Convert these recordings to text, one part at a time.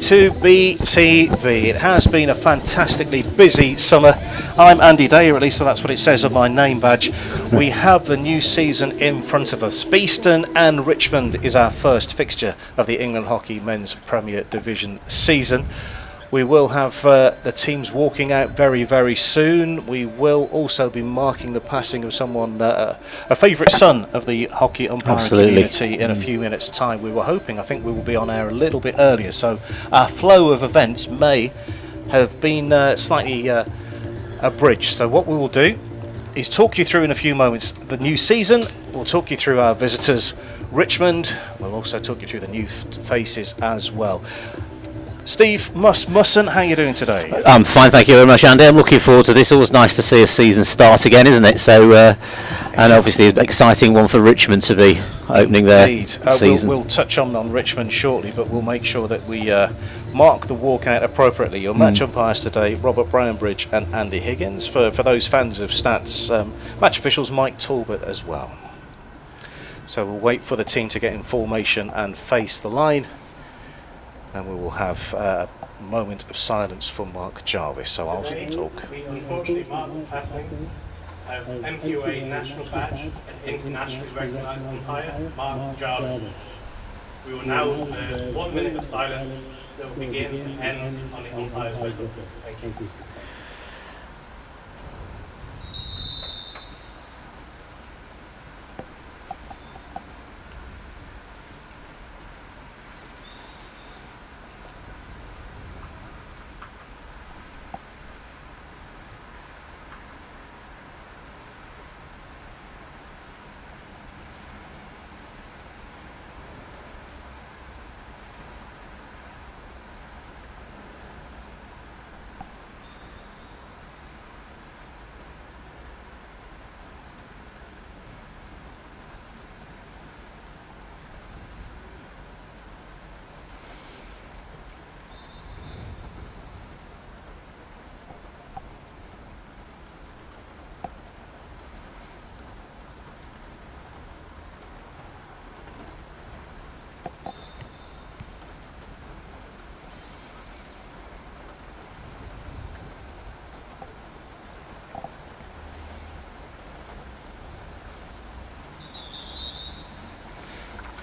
To BTV. It has been a fantastically busy summer. I'm Andy Day, or at least that's what it says on my name badge. We have the new season in front of us. Beeston and Richmond is our first fixture of the England Hockey Men's Premier Division season. We will have the teams walking out very, very soon. We will also be marking the passing of someone, a favourite son of the hockey umpiring community in a few minutes' time. We were hoping, I think we will be on air a little bit earlier, so our flow of events may have been slightly abridged. So what we will do is talk you through in a few moments the new season. We'll talk you through our visitors, Richmond. We'll also talk you through the new faces as well. Steve Musson, how are you doing today? I'm fine, thank you very much, Andy. I'm looking forward to this. Always nice to see a season start again, isn't it? So, and obviously an exciting one for Richmond to be opening their season. We'll touch on Richmond shortly, but we'll make sure that we mark the walkout appropriately. Your match umpires today, Robert Brownbridge and Andy Higgins. For those fans of stats, match officials Mike Talbot as well. So we'll wait for the team to get in formation and face the line. And we will have a moment of silence for Mark Jarvis. So I'll talk. We unfortunately mark the passing of MQA national badge and internationally recognised umpire Mark Jarvis. We will now observe 1 minute of silence that will begin and end on the umpire's whistle. Thank you.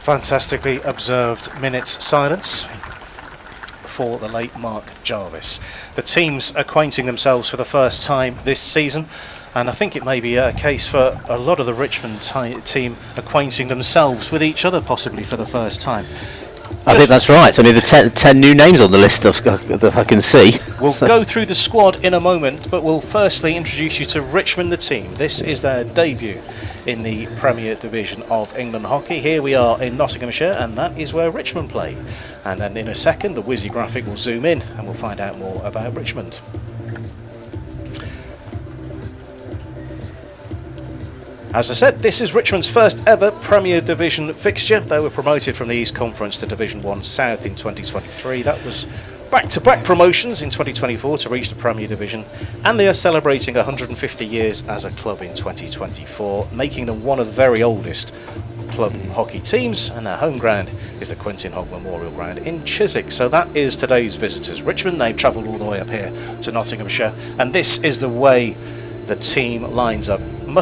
Fantastically observed minute's silence for the late Mark Jarvis. The teams acquainting themselves for the first time this season, and I think it may be a case for a lot of the Richmond team acquainting themselves with each other possibly for the first time. I think that's right. I mean, the 10 new names on the list that I can see. We'll go through the squad in a moment, but we'll firstly introduce you to Richmond, the team. This is their debut in the Premier Division of England Hockey. Here we are in Nottinghamshire, and that is where Richmond play. And then in a second, the Wizzy graphic will zoom in, and we'll find out more about Richmond. As I said, this is Richmond's first ever Premier Division fixture. They were promoted from the East Conference to Division 1 South in 2023. That was back-to-back promotions in 2024 to reach the Premier Division, and they are celebrating 150 years as a club in 2024, making them one of the very oldest club hockey teams, and their home ground is the Quentin Hogg Memorial Ground in Chiswick. So that is today's visitors. Richmond, they've travelled all the way up here to Nottinghamshire, and this is the way the team lines up.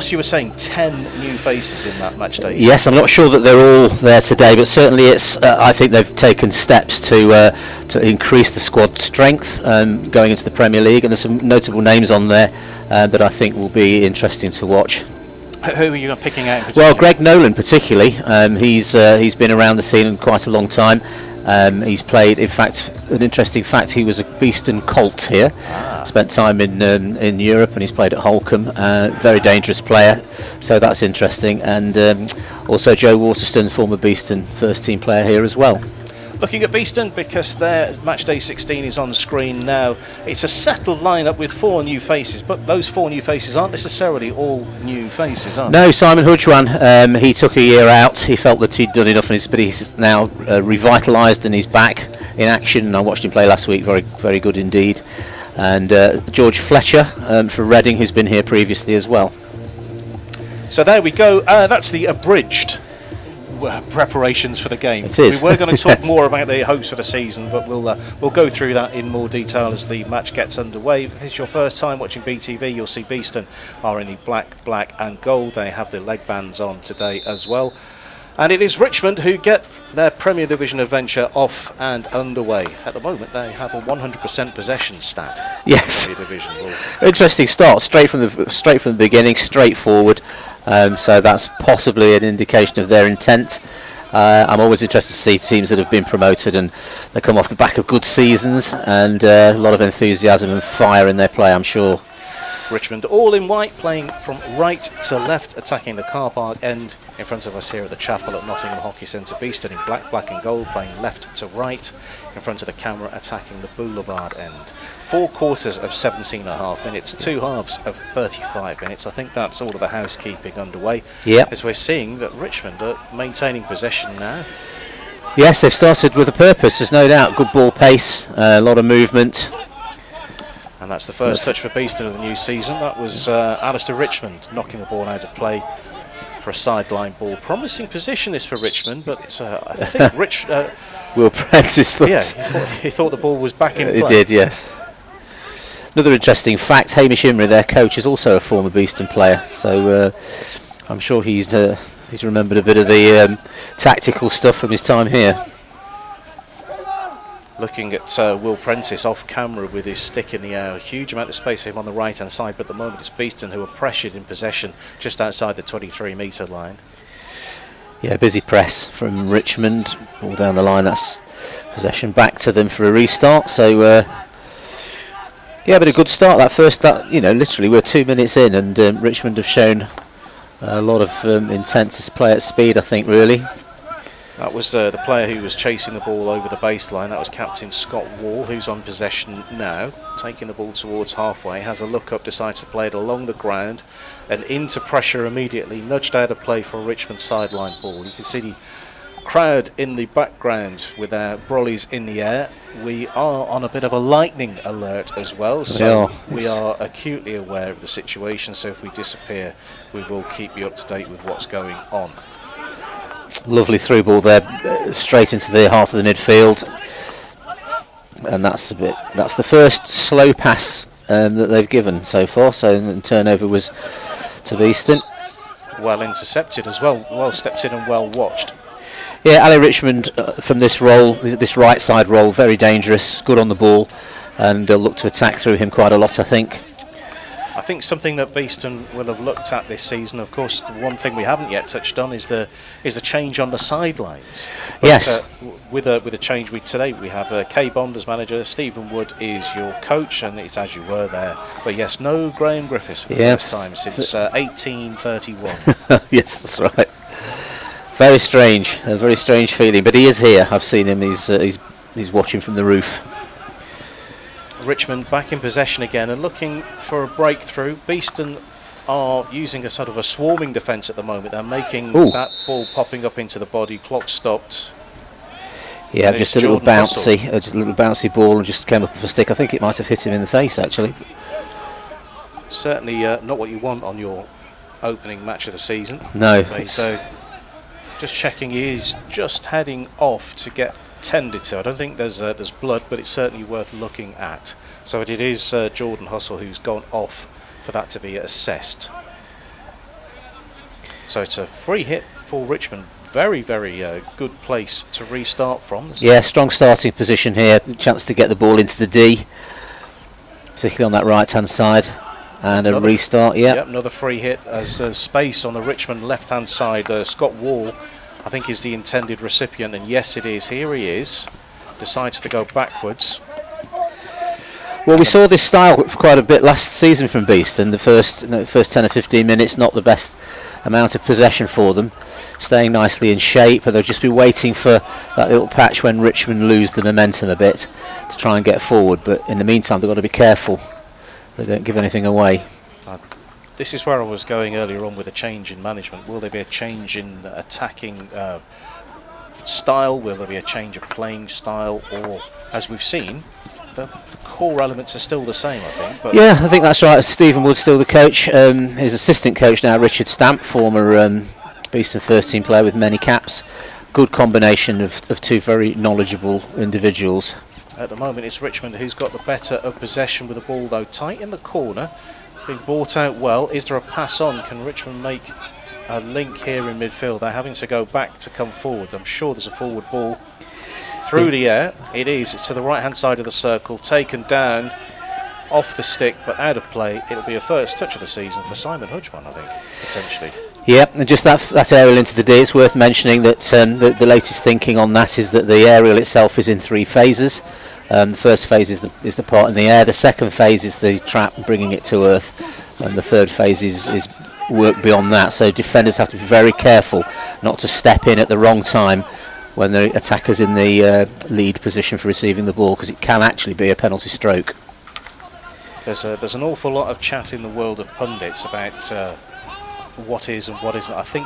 You were saying 10 new faces in that match day. Yes, I'm not sure that they're all there today, but certainly it's. I think they've taken steps to increase the squad strength going into the Premier League, and there's some notable names on there that I think will be interesting to watch. Who are you picking out in particular? Well, Greg Nolan particularly. He's been around the scene in quite a long time. He's played, in fact, an interesting fact, he was a Beeston Colt here. Spent time in Europe, and he's played at Holcombe. Very dangerous player, so that's interesting. And also Joe Waterston, former Beeston first team player here as well. Looking at Beeston, because their match day 16 is on the screen now, it's a settled lineup with 4 new faces, but those 4 new faces aren't necessarily all new faces, are they? No, Simon Hudjwan, he took a year out. He felt that he'd done enough, but he's now revitalised and he's back in action. And I watched him play last week, very, very good indeed. And George Fletcher for Reading, who's been here previously as well. So there we go. That's the abridged preparations for the game. It is. We were going to talk more about the hopes for the season, but we'll go through that in more detail as the match gets underway. If it's your first time watching BTV, you'll see Beeston are in the black and gold. They have the leg bands on today as well. And it is Richmond who get their Premier Division adventure off and underway. At the moment, they have a 100% possession stat. Yes. In the division. Interesting start, straight from the beginning, straight forward. So that's possibly an indication of their intent. I'm always interested to see teams that have been promoted and they come off the back of good seasons and a lot of enthusiasm and fire in their play, I'm sure. Richmond all in white, playing from right to left, attacking the car park end in front of us here at the chapel at Nottingham Hockey Centre. Beeston in black and gold, playing left to right in front of the camera, attacking the boulevard end. 4 quarters of 17.5 minutes, 2 halves of 35 minutes. I think that's all of the housekeeping underway. Yep. As we're seeing that Richmond are maintaining possession now. Yes, they've started with a purpose, there's no doubt. Good ball pace, a lot of movement. And that's the first touch for Beeston of the new season. That was Alistair Richmond knocking the ball out of play for a sideline ball. Promising position this for Richmond, but I think Will Prentice thought... Yeah, he thought the ball was back in play. He did, yes. Another interesting fact, Hamish Imrie, their coach, is also a former Beeston player, so I'm sure he's remembered a bit of the tactical stuff from his time here. Looking at Will Prentice off camera with his stick in the air. A huge amount of space for him on the right hand side, but at the moment it's Beeston who are pressured in possession just outside the 23-metre line. Yeah, busy press from Richmond. All down the line, that's possession back to them for a restart. So, yeah, but a good start. Literally we're 2 minutes in and Richmond have shown a lot of intent to play at speed, I think, really. That was the player who was chasing the ball over the baseline. That was captain Scott Wall, who's on possession now, taking the ball towards halfway, has a look up, decides to play it along the ground and into pressure immediately, nudged out of play for a Richmond sideline ball. You can see the crowd in the background with their brollies in the air. We are on a bit of a lightning alert as well, so we are acutely aware of the situation, so if we disappear we will keep you up to date with what's going on. Lovely through ball there, straight into the heart of the midfield, and that's the first slow pass that they've given so far. So the turnover was to Beeston. Well intercepted as well, well stepped in and well watched. Yeah, Ali Richmond from this right side role, very dangerous, good on the ball, and they'll look to attack through him quite a lot, I think. I think something that Beeston will have looked at this season, of course, the one thing we haven't yet touched on is the change on the sidelines. But, yes. With a change today, we have Kay Bond as manager, Stephen Wood is your coach, and it's as you were there. But yes, no Graham Griffiths for the first time since 1831. Yes, that's right. Very strange, a very strange feeling. But he is here. I've seen him. He's watching from the roof. Richmond back in possession again and looking for a breakthrough. Beeston are using a sort of a swarming defence at the moment. They're making that ball popping up into the body. Clock stopped. Yeah, just a little bouncy ball and just came up with a stick. I think it might have hit him in the face actually. Certainly not what you want on your opening match of the season. No. So just checking, he is just heading off to get tended to. I don't think there's blood, but it's certainly worth looking at. So it is Jordan Hustle who's gone off for that to be assessed. So it's a free hit for Richmond. Very, very good place to restart from. Yeah, strong starting position here. Chance to get the ball into the D, particularly on that right hand side. And a restart, Yep, another free hit as space on the Richmond left hand side. Scott Wall, I think, is the intended recipient, and yes it is. Here he is, decides to go backwards. Well, we saw this style quite a bit last season from Beeston. The first 10 or 15 minutes, not the best amount of possession for them, staying nicely in shape, but they'll just be waiting for that little patch when Richmond lose the momentum a bit to try and get forward. But in the meantime, they've got to be careful they don't give anything away. This is where I was going earlier on with a change in management. Will there be a change in attacking style? Will there be a change of playing style? Or, as we've seen, the core elements are still the same, I think. But yeah, I think that's right. Stephen Wood's still the coach. His assistant coach now, Richard Stamp, former Beeston first team player with many caps. Good combination of two very knowledgeable individuals. At the moment, it's Richmond who's got the better of possession with the ball, though tight in the corner, being brought out well. Is there a pass on? Can Richmond make a link here in midfield? They're having to go back to come forward. I'm sure there's a forward ball through the air. It is. It's to the right-hand side of the circle, taken down off the stick, but out of play. It'll be a first touch of the season for Simon Hudgman, I think, potentially. Yeah, and just that aerial into the D, it's worth mentioning that the latest thinking on that is that the aerial itself is in 3 phases. The first phase is the part in the air, the second phase is the trap bringing it to earth, and the third phase is work beyond that. So defenders have to be very careful not to step in at the wrong time when the attacker's in the lead position for receiving the ball, because it can actually be a penalty stroke. There's an awful lot of chat in the world of pundits about what is and what isn't. I think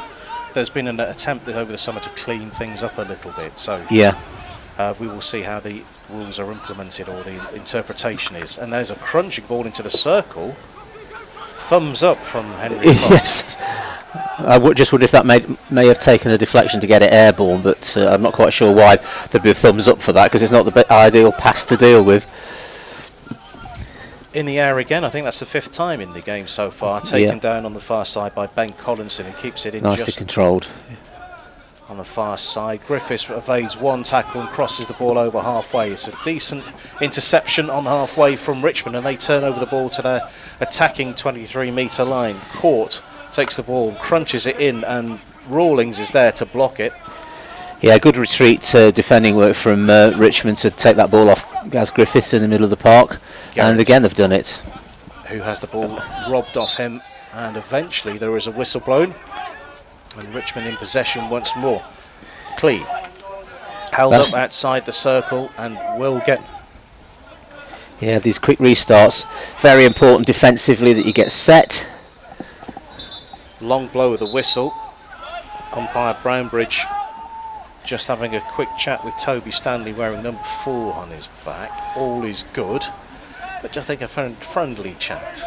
there's been an attempt over the summer to clean things up a little bit, so yeah, we will see how the rules are implemented or the interpretation is. And there's a crunching ball into the circle. Thumbs up from Henry. Yes, I just wonder if that may have taken a deflection to get it airborne, but I'm not quite sure why there'd be a thumbs up for that, because it's not the ideal pass to deal with. In the air again, I think that's the 5th time in the game so far. Taken down on the far side by Ben Collinson, who keeps it in nicely just controlled. On the far side, Griffiths evades one tackle and crosses the ball over halfway. It's a decent interception on halfway from Richmond, and they turn over the ball to their attacking 23-metre line. Court takes the ball, crunches it in, and Rawlings is there to block it. Yeah, good retreat defending work from Richmond to take that ball off Gaz Griffiths in the middle of the park. Garrett, and again they've done it. Who has the ball robbed off him, and eventually there is a whistle blown, and Richmond in possession once more. Clee held up outside the circle and will get... Yeah, these quick restarts, very important defensively that you get set. Long blow of the whistle. Umpire Brownbridge just having a quick chat with Toby Stanley, wearing number 4 on his back. All is good, but just take a friendly chat.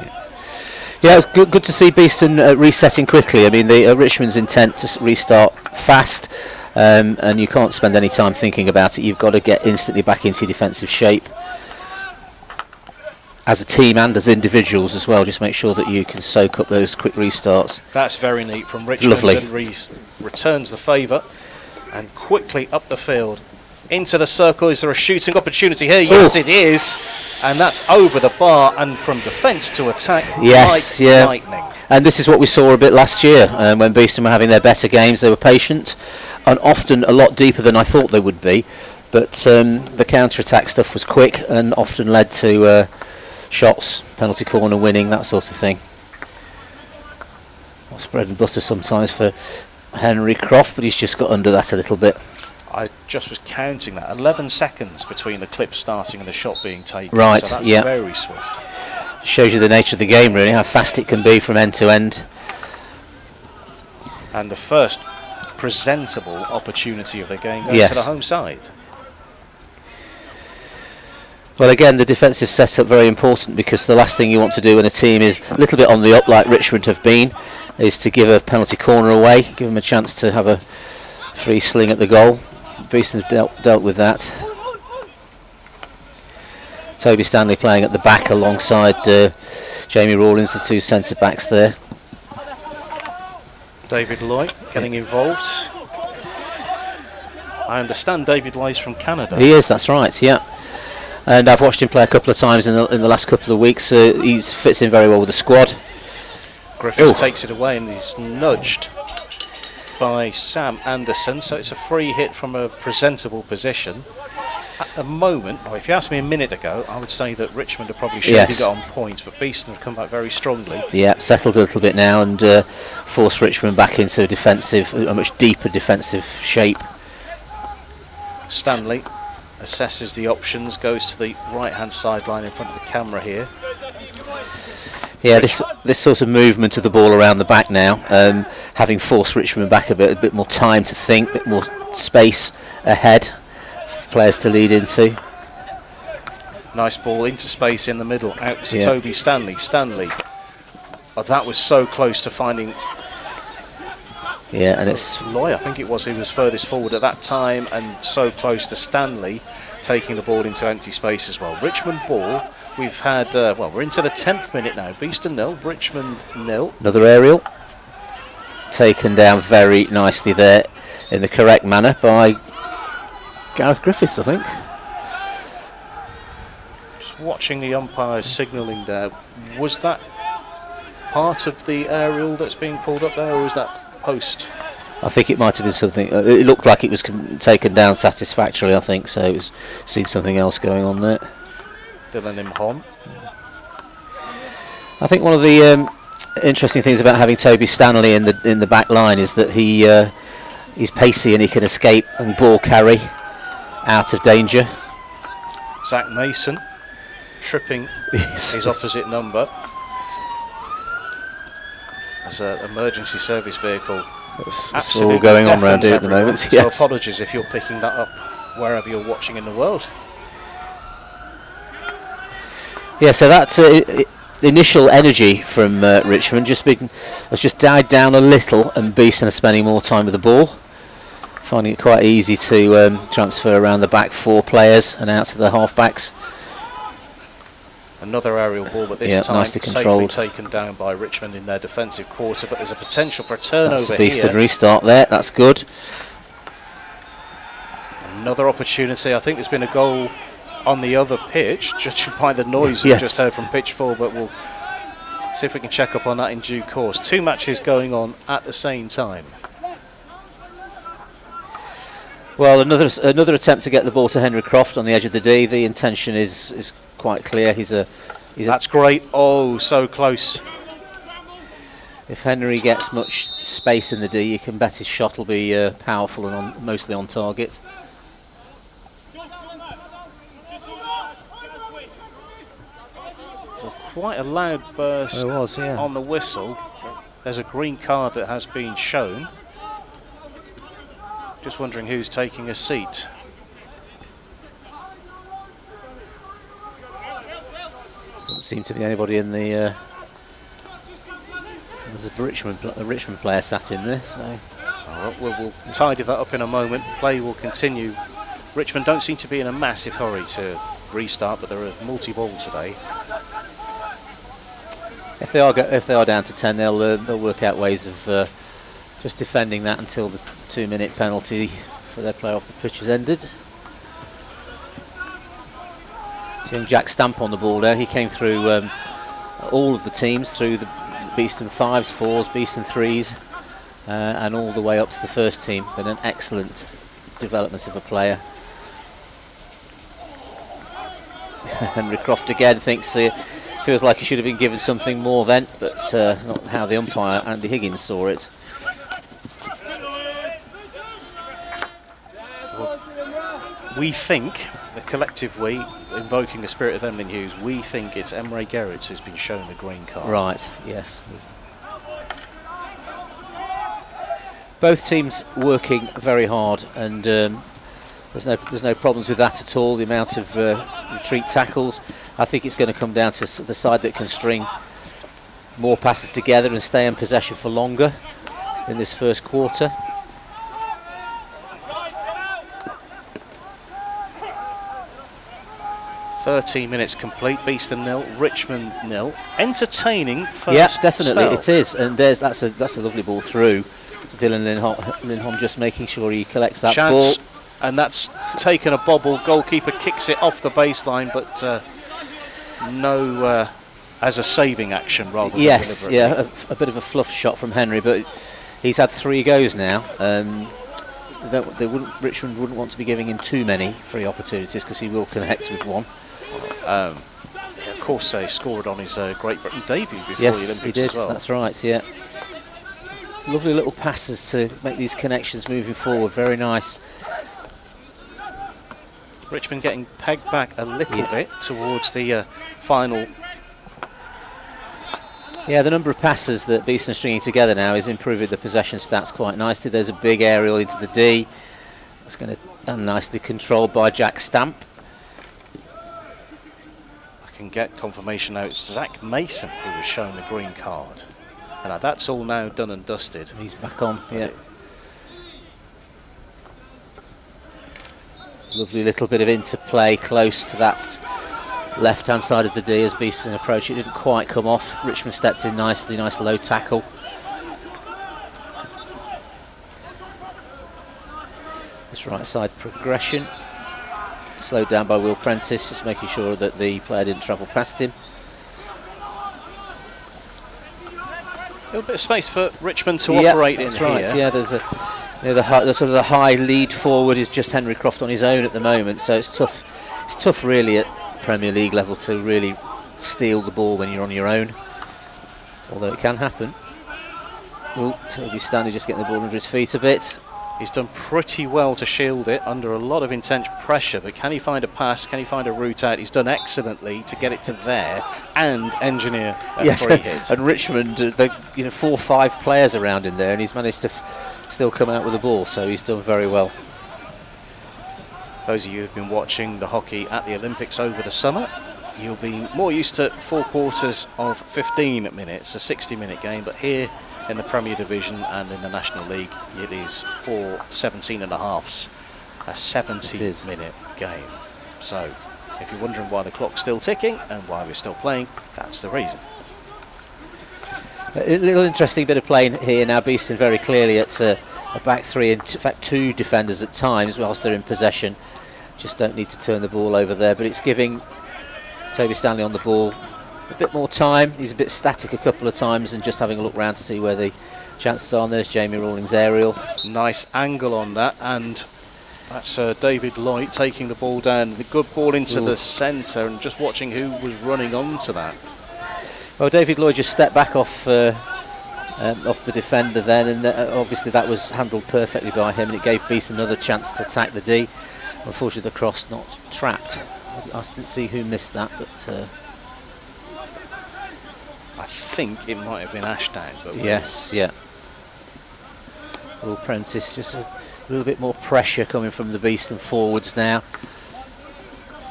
Yeah, it's good to see Beeston resetting quickly. I mean, Richmond's intent to restart fast, and you can't spend any time thinking about it. You've got to get instantly back into your defensive shape as a team and as individuals as well. Just make sure that you can soak up those quick restarts. That's very neat from Richmond. Lovely. And returns the favour and quickly up the field into the circle. Is there a shooting opportunity here? Yes, it is, and that's over the bar and from defence to attack. Yes, like yeah. lightning. And this is what we saw a bit last year when Beeston were having their better games. They were patient and often a lot deeper than I thought they would be, but the counter-attack stuff was quick and often led to shots, penalty corner winning, that sort of thing. That's bread and butter sometimes for Henry Croft, but he's just got under that a little bit. I just was counting that. 11 seconds between the clip starting and the shot being taken. Right, so that's yeah. Very swift. Shows you the nature of the game, really, how fast it can be from end to end. And the first presentable opportunity of the game goes to the home side. Well, again, the defensive setup very important, because the last thing you want to do when a team is a little bit on the up, like Richmond have been, is to give a penalty corner away, give them a chance to have a free sling at the goal. Beeston have dealt with that. Toby Stanley playing at the back alongside Jamie Rawlings, the 2 centre backs there. David Loy getting involved. I understand David Loy's from Canada. He is, that's right, yeah. And I've watched him play a couple of times in the last couple of weeks. He fits in very well with the squad. Griffiths takes it away and he's nudged by Sam Anderson, so it's a free hit from a presentable position. At the moment, if you asked me a minute ago, I would say that Richmond are probably should have got on points, but Beeston have come back very strongly. Yeah, settled a little bit now and forced Richmond back into a much deeper defensive shape. Stanley assesses the options, goes to the right-hand sideline in front of the camera here. Yeah, this sort of movement of the ball around the back now, having forced Richmond back a bit more time to think, a bit more space ahead for players to lead into. Nice ball into space in the middle, out to Toby Stanley. Stanley, that was so close to finding Yeah, and it's Loy, I think it was, who was furthest forward at that time and so close to Stanley taking the ball into empty space as well. Richmond ball. We've had, well, we're into the 10th minute now. Beeston 0, Richmond 0. another aerial. Taken down very nicely there in the correct manner by Gareth Griffiths, I think. Just watching the umpires signalling there. Was that part of the aerial that's being pulled up there, or was that post? I think it might have been something. It looked like it was taken down satisfactorily, I think, so it was seen something else going on there. Dylan Imhon. I think one of the interesting things about having Toby Stanley in the back line is that he's pacey and he can escape and ball carry out of danger. Zach Mason tripping his opposite number. There's an emergency service vehicle. It's all going on around here at the moment. So Yes. apologies if you're picking that up wherever you're watching in the world. Yeah, so that initial energy from Richmond has just died down a little, and Beeston are spending more time with the ball, finding it quite easy to transfer around the back four players and out to the half-backs. Another aerial ball, but this time nicely safely controlled. taken down by Richmond in their defensive quarter, but there's a potential for a turnover That's a Beeston here. restart there, that's good. Another opportunity. I think there's been a goal on the other pitch, judging by the noise we've just heard from pitch 4, but we'll see if we can check up on that in due course. Two matches going on at the same time. Well, another attempt to get the ball to Henry Croft on the edge of the D. The intention is quite clear. That's great. Oh, so close. If Henry gets much space in the D, you can bet his shot will be powerful and mostly on target. Quite a loud burst There was, yeah. on the whistle. There's a green card that has been shown. Just wondering who's taking a seat. Doesn't seem to be anybody in the. There's a Richmond player sat in there, so. All right, we'll tidy that up in a moment. Play will continue. Richmond don't seem to be in a massive hurry to restart, but they're a multi-ball today. If they are down to 10, they'll work out ways of just defending that until the 2-minute penalty for their play off the pitch has ended. Seeing Jack Stamp on the ball there, he came through all of the teams, through the Beeston 5s, 4s, Beeston 3s, and all the way up to the first team. Been an excellent development of a player. Henry Croft again thinks feels like he should have been given something more then, but not how the umpire Andy Higgins saw it. We think, the collective we, invoking the spirit of Emlyn Hughes, we think it's Emre Gerrits who's been shown the green card. Right, yes. Both teams working very hard, and there's no problems with that at all. The amount of retreat tackles, I think it's going to come down to the side that can string more passes together and stay in possession for longer in this first quarter. "13 minutes complete, Beeston 0, Richmond 0. Entertaining first Yeah, definitely spell. it is, and that's a lovely ball through to Dylan Lindholm, just making sure he collects that Chance, ball. and that's taken a bobble. Goalkeeper kicks it off the baseline, but no as a saving action rather than Yes, deliberately. yeah, a bit of a fluff shot from Henry, but he's had 3 goes now. Richmond wouldn't want to be giving him too many free opportunities because he will connect with one. Of course, they scored on his Great Britain debut before the Yes, Olympics he did. as well. That's right. Yeah, lovely little passes to make these connections moving forward. Very nice. Richmond getting pegged back a little bit towards the final. Yeah, the number of passes that Beeston are stringing together now is improving the possession stats quite nicely. There's a big aerial into the D. That's going to nicely controlled by Jack Stamp. I can get confirmation now. It's Zach Mason who was shown the green card. And that's all now done and dusted. He's back on, yeah. Lovely little bit of interplay close to that left-hand side of the D as Beeston approached. It didn't quite come off. Richmond stepped in nicely, nice low tackle. This right side progression. Slowed down by Will Prentice, just making sure that the player didn't travel past him. A little bit of space for Richmond to operate in. That's right. Here. Yeah, there's a the sort of the high lead forward is just Henry Croft on his own at the moment, so it's tough. It's tough really at Premier League level to really steal the ball when you're on your own, although it can happen. Oh, Toby Stanley just getting the ball under his feet a bit. He's done pretty well to shield it under a lot of intense pressure, but can he find a pass? Can he find a route out? He's done excellently to get it to there and engineer a free hit. And Richmond, 4 or 5 players around in there, and he's managed to still come out with the ball, so he's done very well. Those of you who've been watching the hockey at the Olympics over the summer, you'll be more used to 4 quarters of 15 minutes, a 60-minute game, but here in the Premier Division and in the National League, it is 4 17.5s, a 70-minute game. So, if you're wondering why the clock's still ticking and why we're still playing, that's the reason. A little interesting bit of playing here now. Beeston very clearly at a back 3, and in fact 2 defenders at times whilst they're in possession. Just don't need to turn the ball over there, but it's giving Toby Stanley on the ball a bit more time. He's a bit static a couple of times and just having a look round to see where the chances are. And there's Jamie Rawlings' aerial. Nice angle on that, and that's David Lloyd taking the ball down. The good ball into the centre, and just watching who was running onto that. Well, David Lloyd just stepped back off the defender then, and obviously that was handled perfectly by him, and it gave Beeston another chance to attack the D. Unfortunately, the cross not trapped. I didn't see who missed that, but I think it might have been Ashdown. But yes, yeah. Will Prentice, just a little bit more pressure coming from the Beeston forwards now.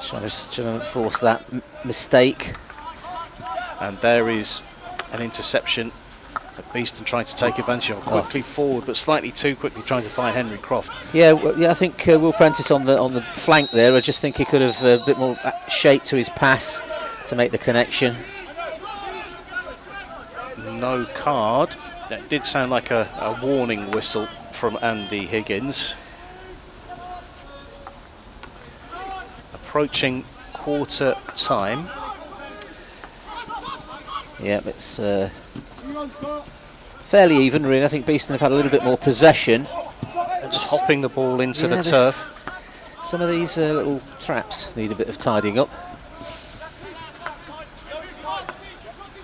Trying to force that mistake. And there is an interception that Beeston trying to take advantage of. Quickly forward, but slightly too quickly trying to find Henry Croft. Yeah, I think Will Prentice on the flank there. I just think he could have a bit more shape to his pass to make the connection. No card. That did sound like a warning whistle from Andy Higgins. Approaching quarter time. Yeah, it's fairly even, really. I think Beeston have had a little bit more possession. Just hopping the ball into the turf. Some of these little traps need a bit of tidying up.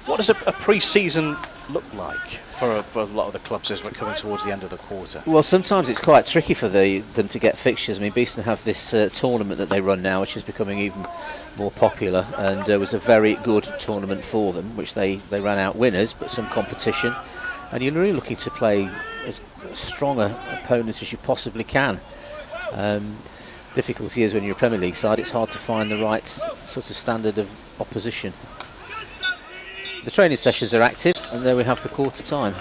What does a pre-season look like for a lot of the clubs as we're coming towards the end of the quarter? Well, sometimes it's quite tricky for them to get fixtures. I mean, Beeston have this tournament that they run now, which is becoming even more popular, and there was a very good tournament for them, which they ran out winners, but some competition, and you're really looking to play as strong an opponent as you possibly can. Difficulty is when you're a Premier League side, it's hard to find the right sort of standard of opposition. The training sessions are active, and there we have the quarter time.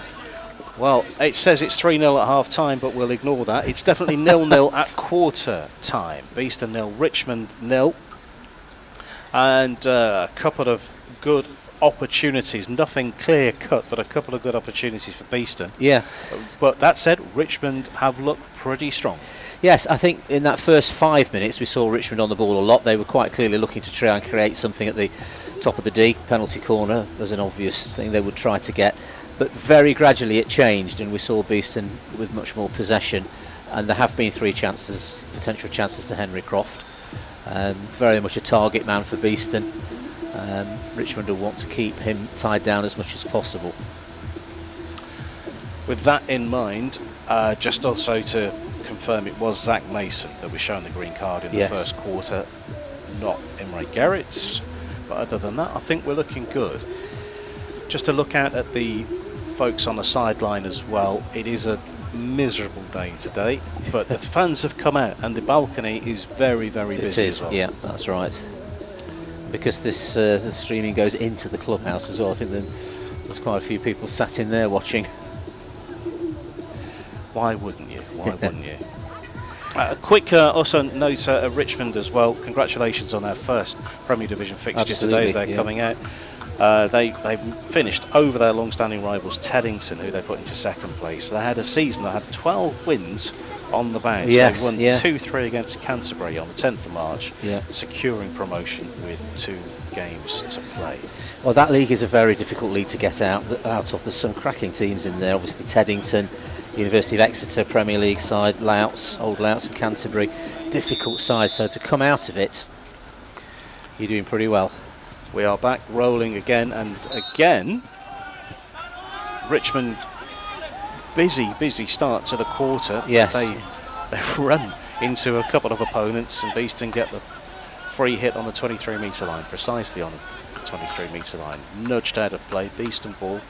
Well, it says it's 3-0 at half time, but we'll ignore that. It's definitely 0-0 at quarter time. Beeston 0, Richmond 0. And a couple of good opportunities. Nothing clear cut, but a couple of good opportunities for Beeston. Yeah. But that said, Richmond have looked pretty strong. Yes, I think in that first 5 minutes we saw Richmond on the ball a lot. They were quite clearly looking to try and create something at the top of the D. Penalty corner was an obvious thing they would try to get. But very gradually it changed, and we saw Beeston with much more possession. And there have been 3 chances, potential chances to Henry Croft. Very much a target man for Beeston. Richmond will want to keep him tied down as much as possible. With that in mind, just also to confirm, it was Zach Mason that was shown the green card in the first quarter, not Imre Gerrits. But other than that, I think we're looking good. Just to look out at the folks on the sideline as well, it is a miserable day today, but the fans have come out and the balcony is very, very busy. It is, as well. yeah, that's right. Because this the streaming goes into the clubhouse as well. I think the There's quite a few people sat in there watching. Why wouldn't you? Why wouldn't you? A quick also note at Richmond as well. Congratulations on their first Premier Division fixture today as they're coming out. They finished over their long-standing rivals Teddington, who they put into second place. They had a season that had 12 wins on the bounce. Yes, they won 2-3 against Canterbury on the 10th of March, securing promotion with 2 games to play. Well, that league is a very difficult league to get out of. There's some cracking teams in there. Obviously Teddington, University of Exeter Premier League side, Louts, Old Louts and Canterbury, difficult side. So to come out of it, you're doing pretty well. We are back rolling again and again. Richmond, busy start to the quarter. Yes. They run into a couple of opponents, and Beeston get the free hit on the 23-metre line, precisely on the 23-metre line. Nudged out of play, Beeston ball.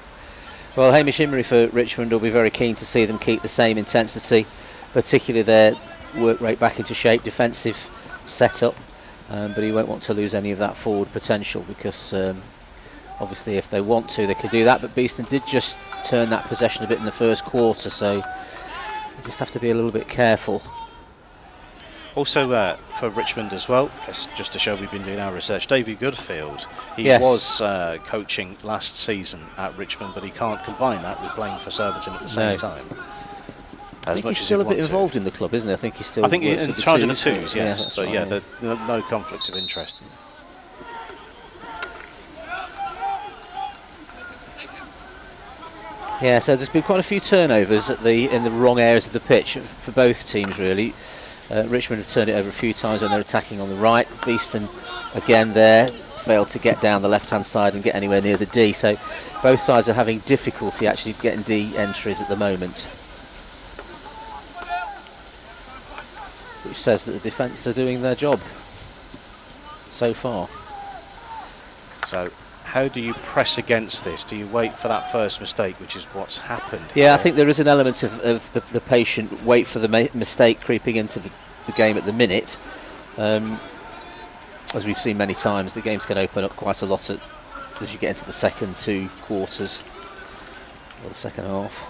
Well, Hamish Imrie for Richmond will be very keen to see them keep the same intensity, particularly their work rate back into shape, defensive setup. But he won't want to lose any of that forward potential, because obviously if they want to, they could do that. But Beeston did just turn that possession a bit in the first quarter, so you just have to be a little bit careful. Also for Richmond as well, just to show we've been doing our research, Davy Goodfield, he was coaching last season at Richmond, but he can't combine that with playing for Surbiton at the same time. I think he's still a bit involved in the club, isn't he? I think he's still. I think he's in charge of the twos, yes. Yeah, so right, no conflict of interest. Yeah, so there's been quite a few turnovers in the wrong areas of the pitch for both teams, really. Richmond have turned it over a few times when they're attacking on the right. Beeston, again, there failed to get down the left-hand side and get anywhere near the D. So both sides are having difficulty actually getting D entries at the moment, which says that the defence are doing their job so far. So how do you press against this? Do you wait for that first mistake, which is what's happened? Yeah, here? I think there is an element of the patient wait for the mistake creeping into the game at the minute. As we've seen many times, the games can open up quite a lot as you get into the second 2 quarters or the second half.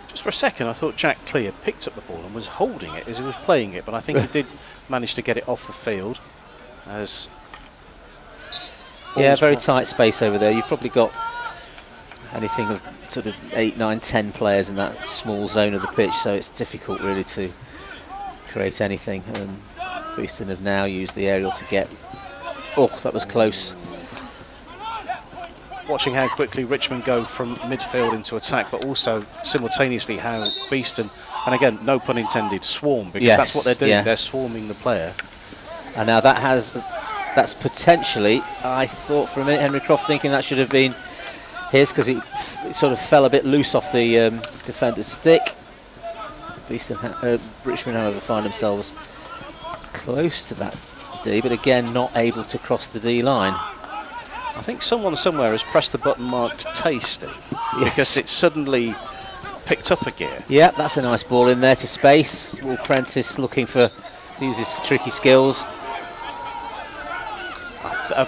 Just for a second, I thought Jack Clear picked up the ball and was holding it as he was playing it, but I think he did manage to get it off the field. As very tight space over there. You've probably got anything of sort of 8, 9, 10 players in that small zone of the pitch, so it's difficult really to create anything. And Beeston have now used the aerial to get. Oh, that was close. Watching how quickly Richmond go from midfield into attack, but also simultaneously how Beeston, and again, no pun intended, swarm, because that's what they're doing. They're swarming the player. And now that's potentially, I thought for a minute, Henry Croft thinking that should have been his, because it sort of fell a bit loose off the defender's stick. Richmond, however, find themselves close to that D, but again not able to cross the D line. I think someone somewhere has pressed the button marked tasty, because it suddenly picked up a gear. Yeah, that's a nice ball in there to space. Will Prentice looking to use his tricky skills.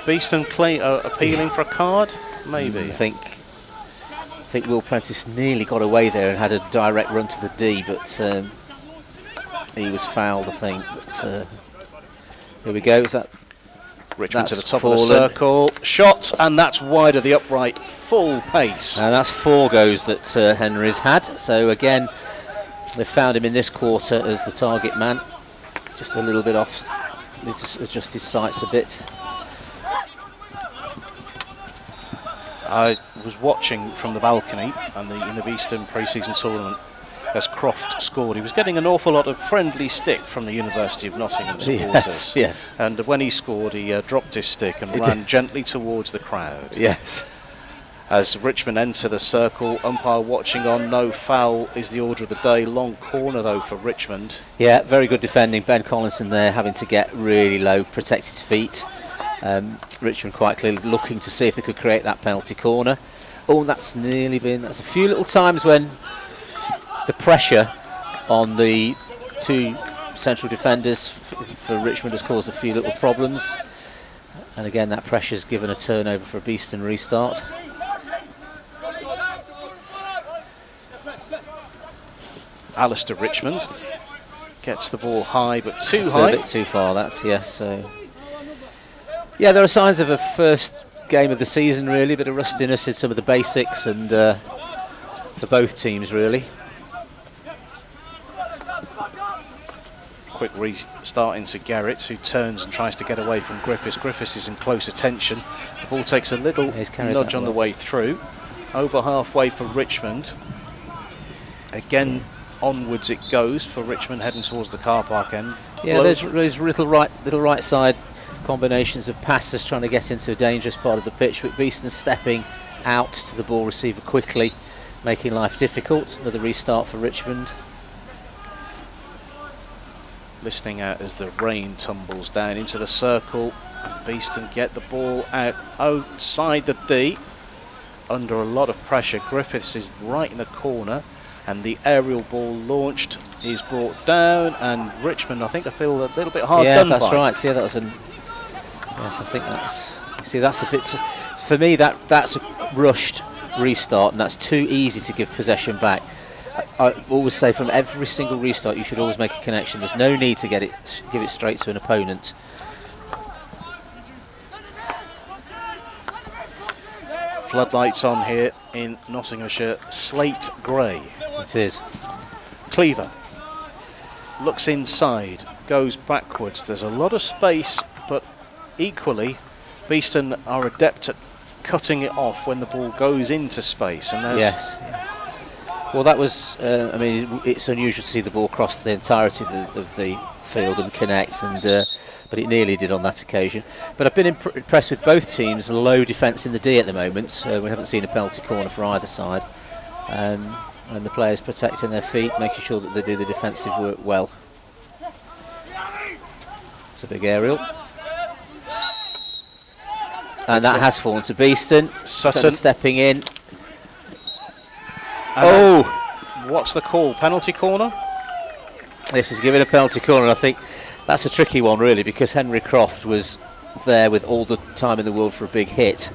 Beeston appealing for a card, maybe. I think Will Prentice nearly got away there and had a direct run to the D, but he was fouled, I think. But, here we go. Is that Richmond to the top of the circle, shot, and that's wide of the upright, full pace. And that's 4 goes that Henry's had. So again, they've found him in this quarter as the target man. Just a little bit off. Needs to adjust his sights a bit. I was watching from the balcony in the Beeston pre-season tournament as Croft scored. He was getting an awful lot of friendly stick from the University of Nottingham supporters. Yes. And when he scored, he dropped his stick and ran gently towards the crowd. Yes. As Richmond enter the circle, umpire watching on, no foul is the order of the day. Long corner though for Richmond. Yeah, very good defending. Ben Collinson there having to get really low, protect his feet. Richmond quite clearly looking to see if they could create that penalty corner. Oh, that's a few little times when the pressure on the 2 central defenders for Richmond has caused a few little problems. And again, that pressure's given a turnover for a Beeston restart. Alistair Richmond gets the ball high, but too That's high. a bit too far, that's, yes. So, yeah, there are signs of a first game of the season, really. A bit of rustiness in some of the basics, and for both teams, really. Quick restart into Garrett, who turns and tries to get away from Griffiths. Griffiths is in close attention. The ball takes a little nudge on the way through. Over halfway for Richmond. Again, onwards it goes for Richmond, heading towards the car park end. Yeah, there's little right side combinations of passes trying to get into a dangerous part of the pitch, but Beeston stepping out to the ball receiver quickly, making life difficult. Another restart for Richmond. Listening out as the rain tumbles down into the circle, and Beeston get the ball outside the D under a lot of pressure. Griffiths is right in the corner, and the aerial ball launched is brought down, and Richmond, I think, I feel a little bit hard done by. Yeah, that's right. Yeah, that was yes, I think that's. You see, that's a bit. For me, that's a rushed restart, and that's too easy to give possession back. I always say, from every single restart, you should always make a connection. There's no need to give it straight to an opponent. Floodlights on here in Nottinghamshire, slate grey. It is. Cleaver looks inside, goes backwards. There's a lot of space, but equally, Beeston are adept at cutting it off when the ball goes into space. And there's yes. Well, that was. I mean, it's unusual to see the ball cross the entirety of the field and connect, and but it nearly did on that occasion. But I've been impressed with both teams. Low defence in the D at the moment. We haven't seen a penalty corner for either side, and the players protecting their feet, making sure that they do the defensive work well. It's a big aerial. And that has fallen to Beeston. Sutton stepping in. Oh! What's the call? Penalty corner? This is giving a penalty corner. I think that's a tricky one, really, because Henry Croft was there with all the time in the world for a big hit.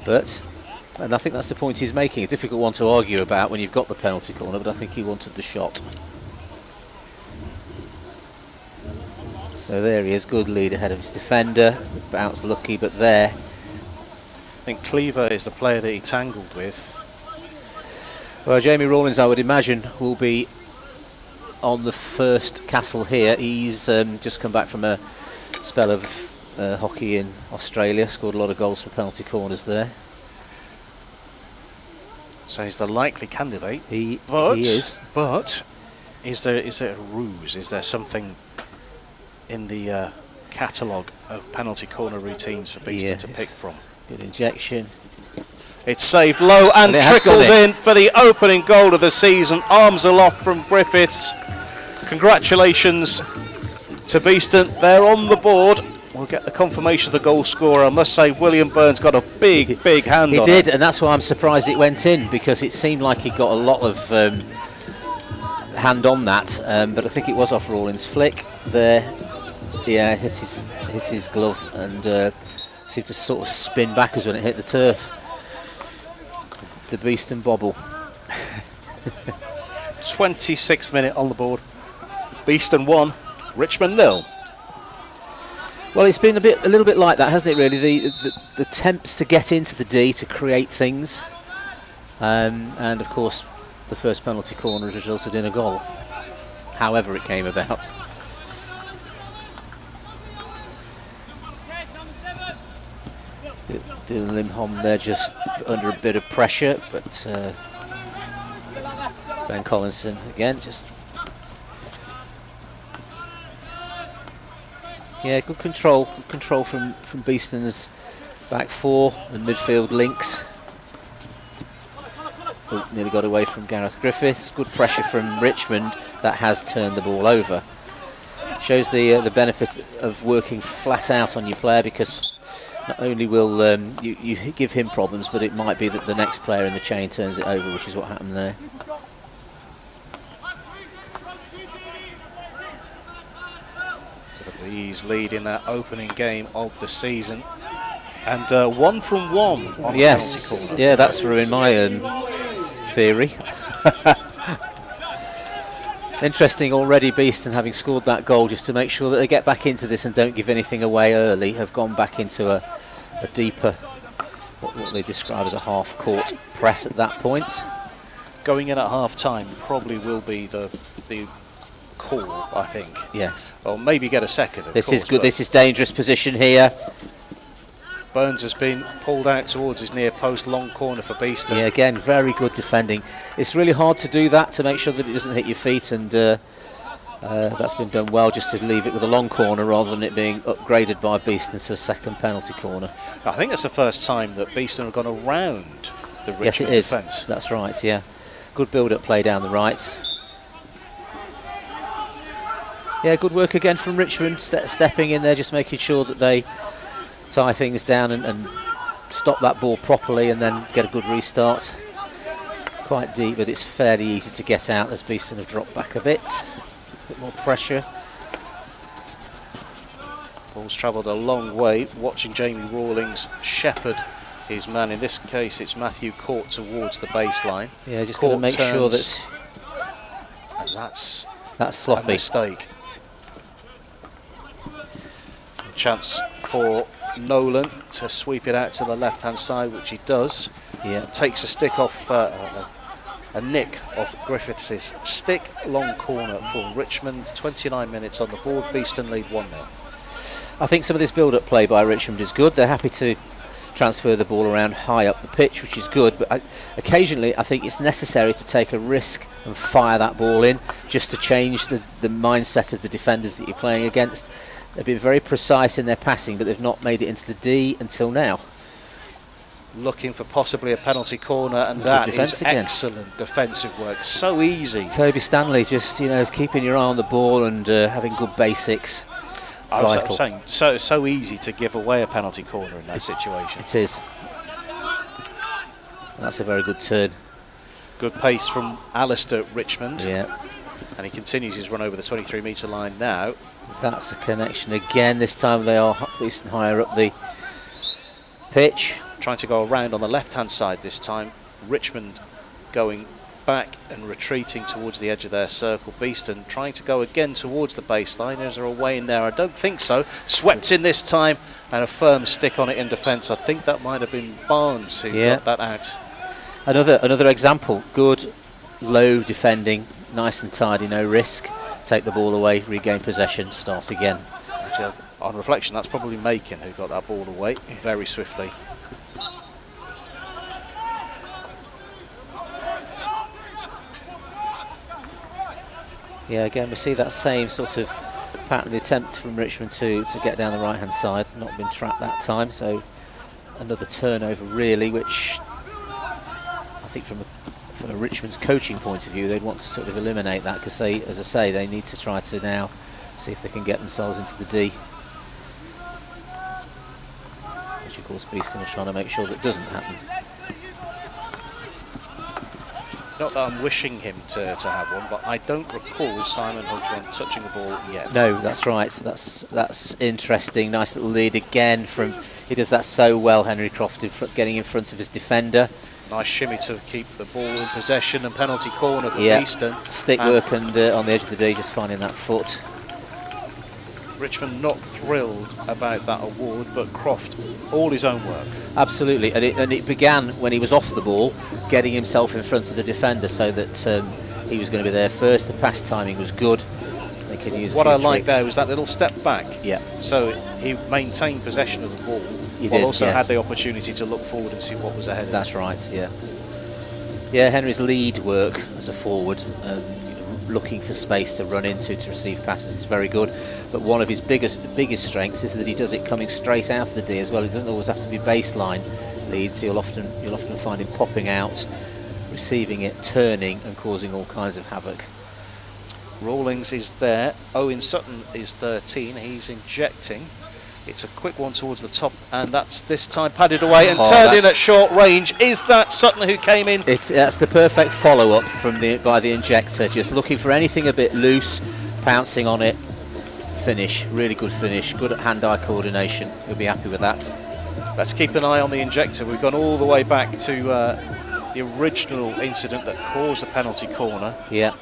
And I think that's the point he's making. A difficult one to argue about when you've got the penalty corner, but I think he wanted the shot. So there he is, good lead ahead of his defender. Bounce lucky, but there. I think Cleaver is the player that he tangled with. Well, Jamie Rawlins, I would imagine, will be on the first castle here. He's just come back from a spell of hockey in Australia, scored a lot of goals for penalty corners there. So he's the likely candidate. He is. But is there a ruse? Is there something in the catalogue of penalty corner routines for Beeston to pick from? Good injection. It's saved low and trickles in for the opening goal of the season. Arms aloft from Griffiths. Congratulations to Beeston. They're on the board. We'll get the confirmation of the goal scorer. I must say, William Burns got a big hand on it. He did, and that's why I'm surprised it went in, because it seemed like he got a lot of hand on that. But I think it was off Rawlins' flick there. Yeah, hits his glove and seemed to sort of spin backwards when it hit the turf. The Beeston bobble. 26th minute on the board. Beeston 1, Richmond 0. Well, it's been a little bit like that, hasn't it? Really, the attempts to get into the D to create things, and of course, the first penalty corner resulted in a goal. However, it came about. Dylan Limholm there just under a bit of pressure, but Ben Collinson again just. Yeah, good control from Beeston's back four and midfield links. Oh, nearly got away from Gareth Griffiths. Good pressure from Richmond that has turned the ball over. Shows the benefit of working flat out on your player, because not only will you give him problems, but it might be that the next player in the chain turns it over, which is what happened there. He's leading that opening game of the season, and 1 from 1 on yes, yeah, that's ruined my theory. Interesting already, Beeston, having scored that goal, just to make sure that they get back into this and don't give anything away early, have gone back into a deeper, what they describe as a half-court press at that point. Going in at half-time probably will be the call, I think. Yes. Well, maybe get a second. This is good. This is dangerous position here. Burns has been pulled out towards his near post, long corner for Beeston. Yeah, again, very good defending. It's really hard to do that, to make sure that it doesn't hit your feet, and that's been done well, just to leave it with a long corner rather than it being upgraded by Beeston to a second penalty corner. I think that's the first time that Beeston have gone around the Richmond yes, it is. defence. That's right, yeah. Good build-up play down the right. Yeah, good work again from Richmond, stepping in there, just making sure that they tie things down and stop that ball properly and then get a good restart. Quite deep, but it's fairly easy to get out as Beeston have dropped back a bit more pressure. Ball's travelled a long way, watching Jamie Rawlings shepherd his man. In this case, it's Matthew Court towards the baseline. Yeah, just got to make sure that... And that's sloppy. A mistake. A chance for Nolan to sweep it out to the left-hand side, which he does. Yeah. Takes a stick off, a nick off Griffiths' stick. Long corner for Richmond. 29 minutes on the board. Beeston lead 1-0. I think some of this build-up play by Richmond is good. They're happy to transfer the ball around high up the pitch, which is good. But occasionally, I think it's necessary to take a risk and fire that ball in, just to change the mindset of the defenders that you're playing against. They've been very precise in their passing, but they've not made it into the D until now. Looking for possibly a penalty corner, and that is excellent defensive work. So easy. Toby Stanley just, keeping your eye on the ball and having good basics. I was saying, so easy to give away a penalty corner in that situation. It is. That's a very good turn. Good pace from Alistair Richmond. Yeah. And he continues his run over the 23-metre line now. That's a connection again. This time they are Beeston higher up the pitch. Trying to go around on the left-hand side this time. Richmond going back and retreating towards the edge of their circle. Beeston trying to go again towards the baseline. Is there a way in there? I don't think so. Swept in this time, and a firm stick on it in defence. I think that might have been Barnes who got that out. Another example. Good low defending, nice and tidy, no risk. Take the ball away, regain possession, start again. Actually, on reflection, that's probably Macon who got that ball away very swiftly. Yeah, again we see that same sort of pattern, the attempt from Richmond to get down the right hand side, not been trapped that time, so another turnover really, which I think from a Richmond's coaching point of view they'd want to sort of eliminate that, because they, as I say, they need to try to now see if they can get themselves into the D, which of course Beeston are trying to make sure that doesn't happen. Not that I'm wishing him to have one, but I don't recall Simon Hudson touching the ball yet. No, that's right. That's interesting. Nice little lead again from. He does that so well, Henry Croft, getting in front of his defender. Nice shimmy to keep the ball in possession, and penalty corner for Beeston. Stick work and on the edge of the D, just finding that foot. Richmond not thrilled about that award, but Croft, all his own work. Absolutely, and it began when he was off the ball, getting himself in front of the defender so that he was going to be there first. The pass timing was good. They could use what I liked like there was that little step back. Yeah. So he maintained possession of the ball, but also had the opportunity to look forward and see what was ahead. That's right. Yeah. Yeah, Henry's lead work as a forward, looking for space to run into to receive passes is very good. But one of his biggest strengths is that he does it coming straight out of the D as well. He doesn't always have to be baseline leads. You'll often find him popping out, receiving it, turning, and causing all kinds of havoc. Rawlings is there. Owen Sutton is 13. He's injecting. It's a quick one towards the top, and that's this time padded away and turned in at short range. Is that Sutton who came in? That's the perfect follow-up by the injector. Just looking for anything a bit loose, pouncing on it. Finish, really good finish, good hand-eye coordination. You'll be happy with that. Let's keep an eye on the injector. We've gone all the way back to the original incident that caused the penalty corner. Yeah.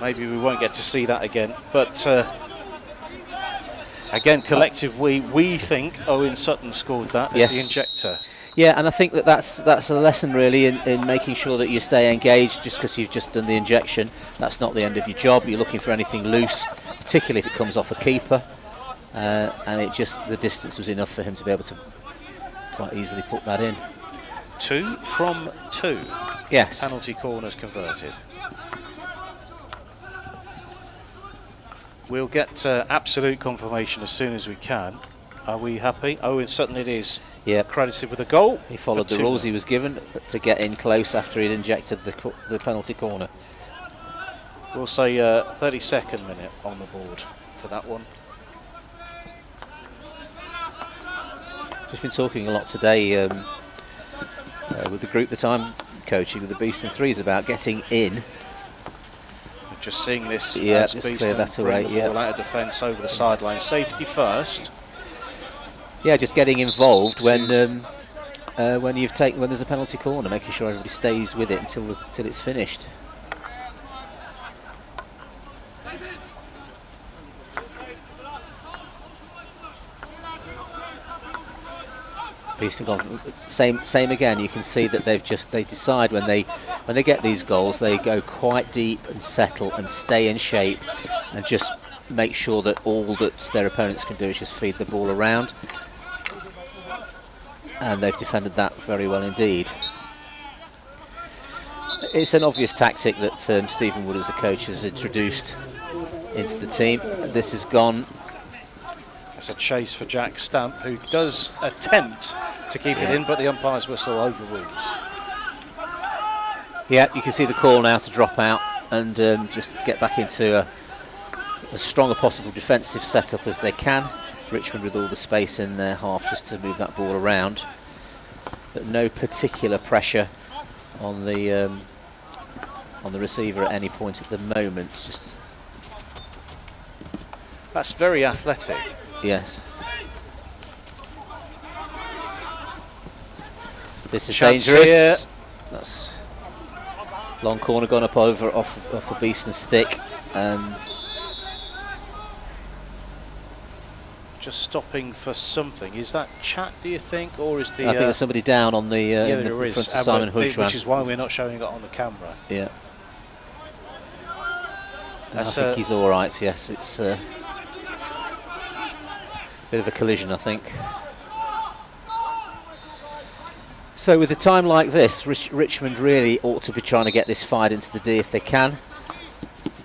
maybe we won't get to see that again. But again, collective we think Owen Sutton scored that as the injector. Yeah, and I think that's a lesson really in making sure that you stay engaged. Just because you've just done the injection, that's not the end of your job. You're looking for anything loose, particularly if it comes off a keeper. And the distance was enough for him to be able to quite easily put that in. 2 from 2. Yes. Penalty corners converted. We'll get absolute confirmation as soon as we can. Are we happy? Owen Sutton it is. Yep. Credited with a goal. He followed the rules he was given to get in close after he'd injected the penalty corner. We'll say 32nd minute on the board for that one. Just been talking a lot today with the group that I'm coaching with the Beeston Threes about getting in. Just seeing this as Beeston clear that bring away, the ball out of defence over the sideline. Safety first. Yeah, just getting involved when there's a penalty corner, making sure everybody stays with it until it's finished. Beeston gone same again. You can see that they decide when they get these goals, they go quite deep and settle and stay in shape and just make sure that all that their opponents can do is just feed the ball around. And they've defended that very well indeed. It's an obvious tactic that Stephen Wood as a coach has introduced into the team. This has gone. It's a chase for Jack Stamp, who does attempt to keep it in, but the umpire's whistle overrules. Yeah, you can see the call now to drop out and just get back into as strong a possible defensive setup as they can. Richmond with all the space in their half just to move that ball around, but no particular pressure on the receiver at any point at the moment. Just that's very athletic. Yes. This is Chance dangerous. Here. That's long corner gone up off a Beeston stick. Just stopping for something. Is that chat, do you think, or is the? I think there's somebody down on the in the there is. front of Simon Hushran, which is why we're not showing it on the camera. Yeah. I think he's all right. Yes, it's a bit of a collision, I think. So with a time like this, Richmond really ought to be trying to get this fired into the D if they can.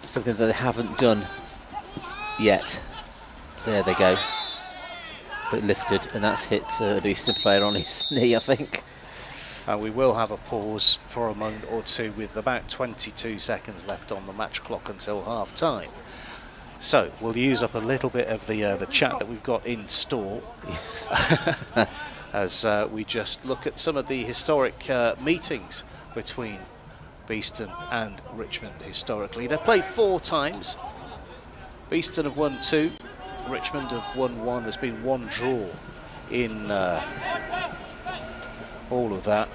Something that they haven't done yet. There they go. Bit lifted, and that's hit a Beeston player on his knee, I think. And we will have a pause for a moment or two with about 22 seconds left on the match clock until half time. So we'll use up a little bit of the chat that we've got in store. Yes. As we just look at some of the historic meetings between Beeston and Richmond historically. They've played 4 times. Beeston have won 2. Richmond have won 1. There's been 1 draw in all of that.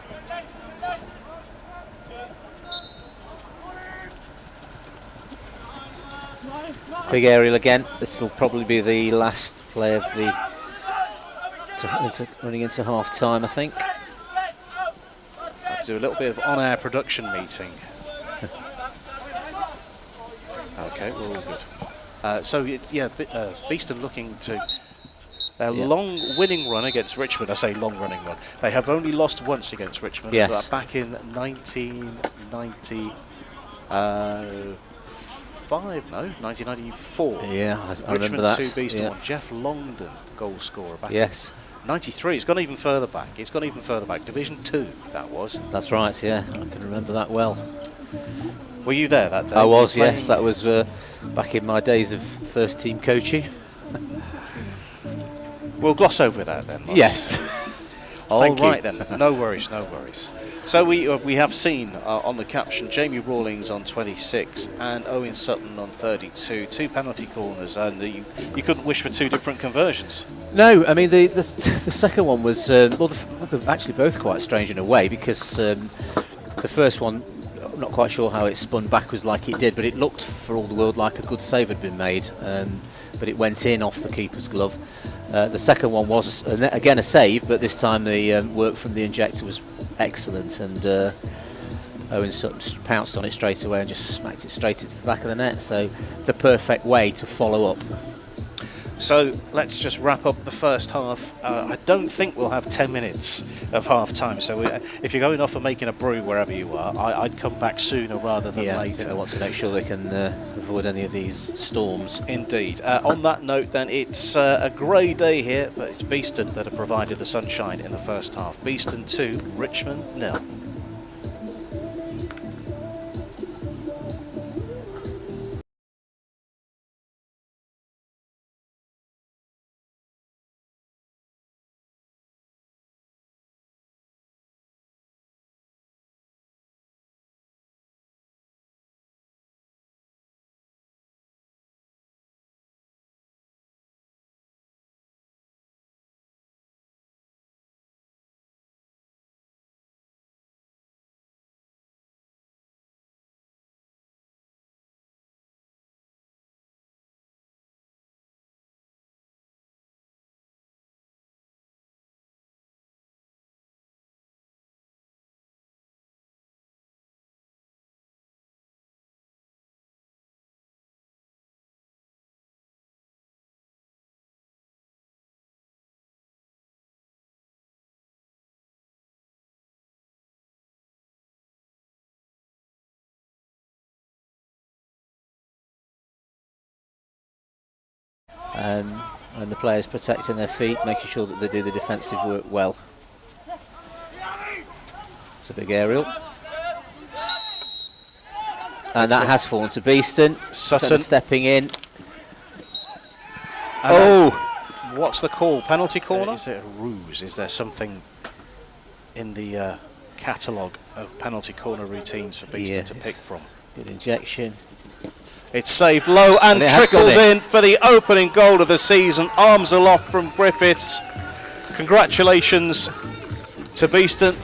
Big aerial again. This will probably be the last play of the running into half time, I think. I'll do a little bit of on-air production meeting. Okay, we're all good. Beeston looking to their long winning run against Richmond. I say long running run. They have only lost once against Richmond. Yes. Back in 1994. Yeah, I Richmond remember that. 2, Beeston 1. Jeff Longdon, goal scorer back in 93. It's gone even further back. Division 2, that was. That's right, yeah. I can remember that well. Were you there that day? I was, yes. That was back in my days of first team coaching. We'll gloss over that then. Ross. Yes. All right then. No worries. So we have seen on the caption Jamie Rawlings on 26 and Owen Sutton on 32. 2 penalty corners, and you couldn't wish for 2 different conversions. No, I mean the second one was actually both quite strange in a way, because the first one, not quite sure how it spun backwards like it did, but it looked for all the world like a good save had been made, but it went in off the keeper's glove. The second one was again a save, but this time the work from the injector was excellent, and Owen just pounced on it straight away and just smacked it straight into the back of the net. So the perfect way to follow up. So let's just wrap up the first half. I don't think we'll have 10 minutes of half time, so if you're going off and making a brew wherever you are, I'd come back sooner rather than later. I want to make sure they can avoid any of these storms. Indeed. On that note then, it's a grey day here, but it's Beeston that have provided the sunshine in the first half. Beeston 2, Richmond 0. And the players protecting their feet, making sure that they do the defensive work well. It's a big aerial. And that has fallen to Beeston. Sutton stepping in. What's the call? Penalty corner? Is it a ruse? Is there something in the catalogue of penalty corner routines for Beeston to pick from? Good injection. It's saved low and trickles in for the opening goal of the season. Arms aloft from Griffiths. Congratulations to Beeston.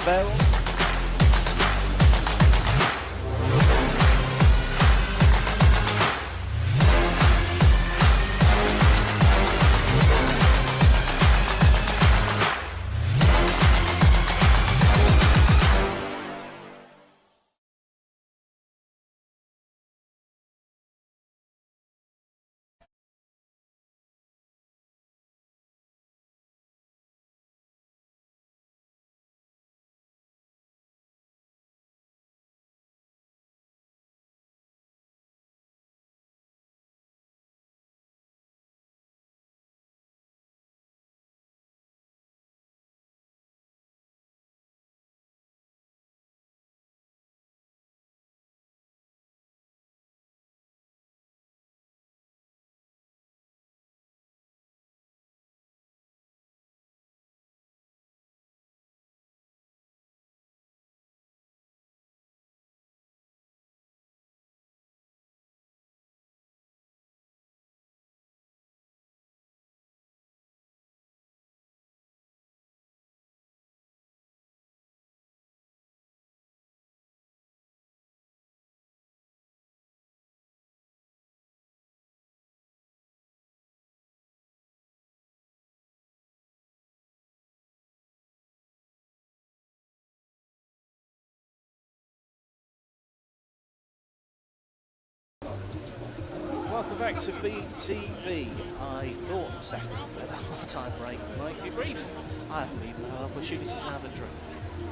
Welcome back to BTV. I thought the second with a half-time break might be brief. I haven't even had an opportunity to have a drink.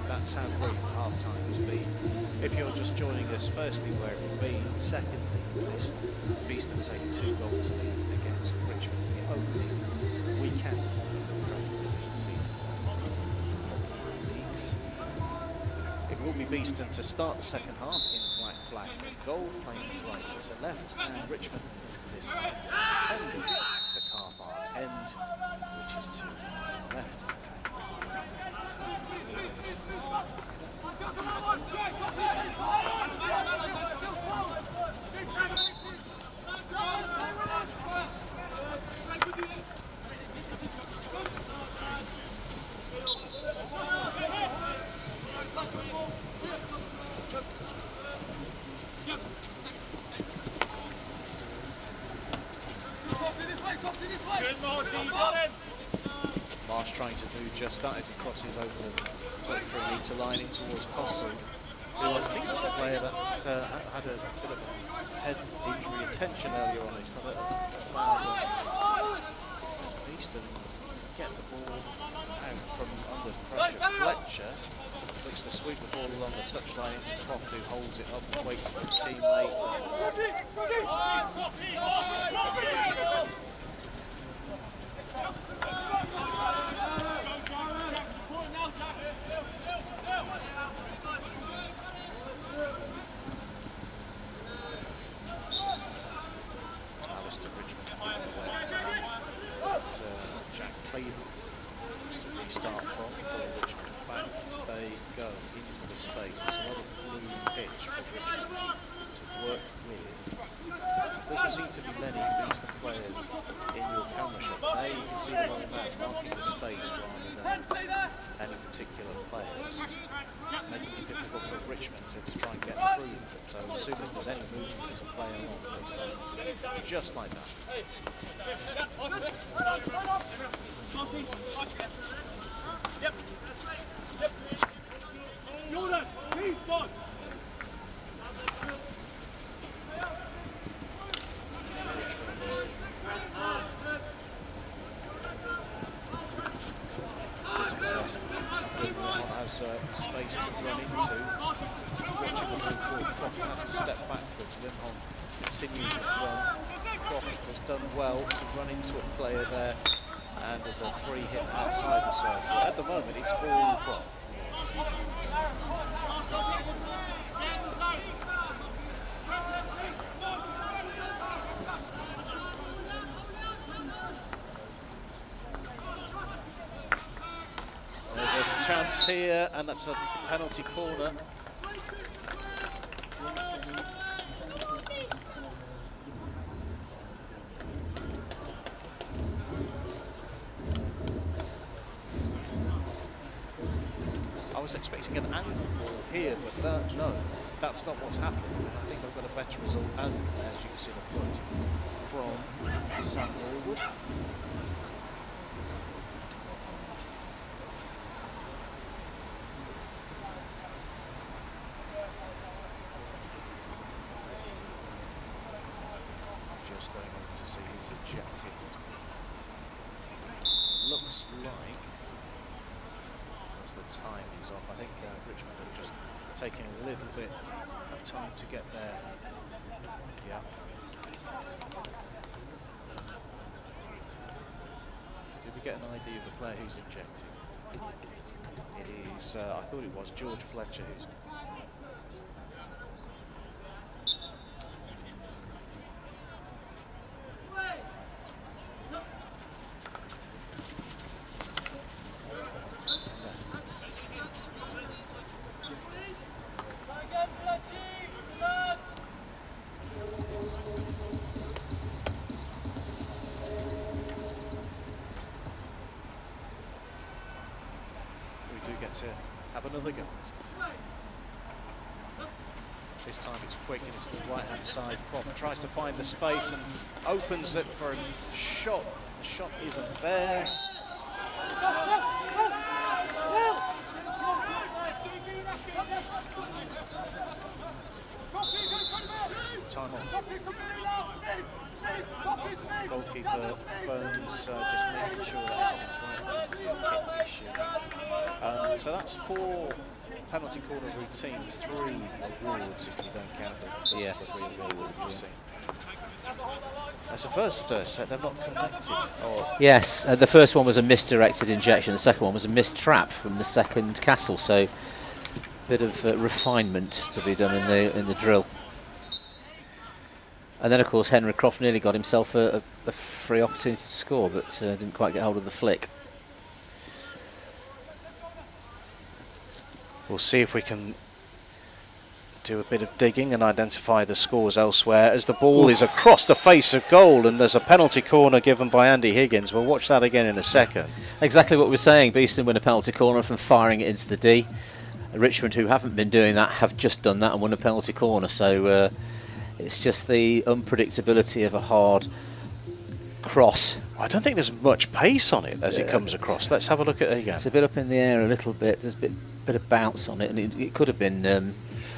That's how brief half-time has been. If you're just joining us, firstly, where it will be, secondly, Beeston taking 2-goal to lead against Richmond in the opening weekend of the season. Leagues. It will be Beeston to start the second half in black and gold, playing from right to left, and Richmond is defending the car park end, which is to the left. just that as he crosses over the 23-metre line in towards Kossel, who I think was the player that had a bit of a head injury attention earlier on. He's got a foul. Beeston get the ball out from under pressure. Fletcher looks to sweep the ball along the touchline into Croft, who holds it up and waits for his teammate. Alistair Richmond away. Jack Cleveland to restart from for Richmond. Back they go into the space. There's a lot of blue pitch for Richmond to work with. There doesn't seem to be many Beeston players in your camera shot. There you can see the long man marking the space rather than any particular players, making it difficult for Richmond to try and get through. So as soon as there's any movement, there's a player on, just like that. Jordan, Beeston. Dispossessed. Has space to run into. Watching the move forward, Croft has to step backwards. Lindholm continues to run. Croft has done well to run into a player there, and there's a free hit outside the circle. At the moment, it's all Croft. There's a chance here, and that's a penalty corner. I was expecting an angle ball here, but no, that's not what's happened. I think I've got a better result as you can see the foot from Sam Norwood. Just going on to see who's ejected. Looks like, as the time is off, I think Richmond are just taking a little bit of time to get there. Yeah. Did we get an idea of the player who's ejected? It is, I thought it was George Fletcher who's. To have another go at it. This time it's quick and it's the right hand side. Croft tries to find the space and opens it for a shot. The shot isn't there. Time on. Goalkeeper Burns just making sure that happens right. So that's 4 penalty corner routines, 3 awards if you don't count the 3 awards you've seen. That's the first set, they're not connected. Yes, the first one was a misdirected injection, the second one was a missed trap from the second Castle, so a bit of refinement to be done in the drill. And then, of course, Henry Croft nearly got himself a free opportunity to score, but didn't quite get hold of the flick. We'll see if we can do a bit of digging and identify the scores elsewhere as the ball is across the face of goal, and there's a penalty corner given by Andy Higgins. We'll watch that again in a second. Exactly what we're saying. Beeston win a penalty corner from firing it into the D. Richmond, who haven't been doing that, have just done that and won a penalty corner. So it's just the unpredictability of a hard cross. I don't think there's much pace on it as it comes across. Let's have a look at it again. It's a bit up in the air a little bit. There's a bit of bounce on it, and it could have been.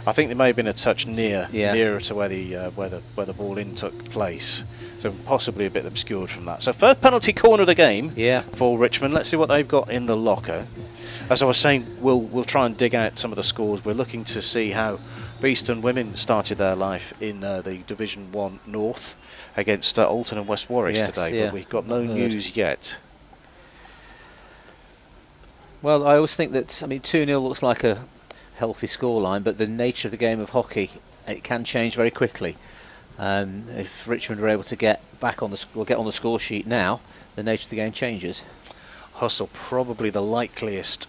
I think there may have been a touch nearer to where the ball in took place. So possibly a bit obscured from that. So first penalty corner of the game for Richmond. Let's see what they've got in the locker. As I was saying, we'll try and dig out some of the scores. We're looking to see how Beeston women started their life in the Division 1 North against Alton and West Warwick today, but we've got no news yet. Well, I always think that, 2-0 looks like a healthy scoreline, but the nature of the game of hockey, it can change very quickly. If Richmond are able to get back on the score sheet now, the nature of the game changes. Hustle probably the likeliest,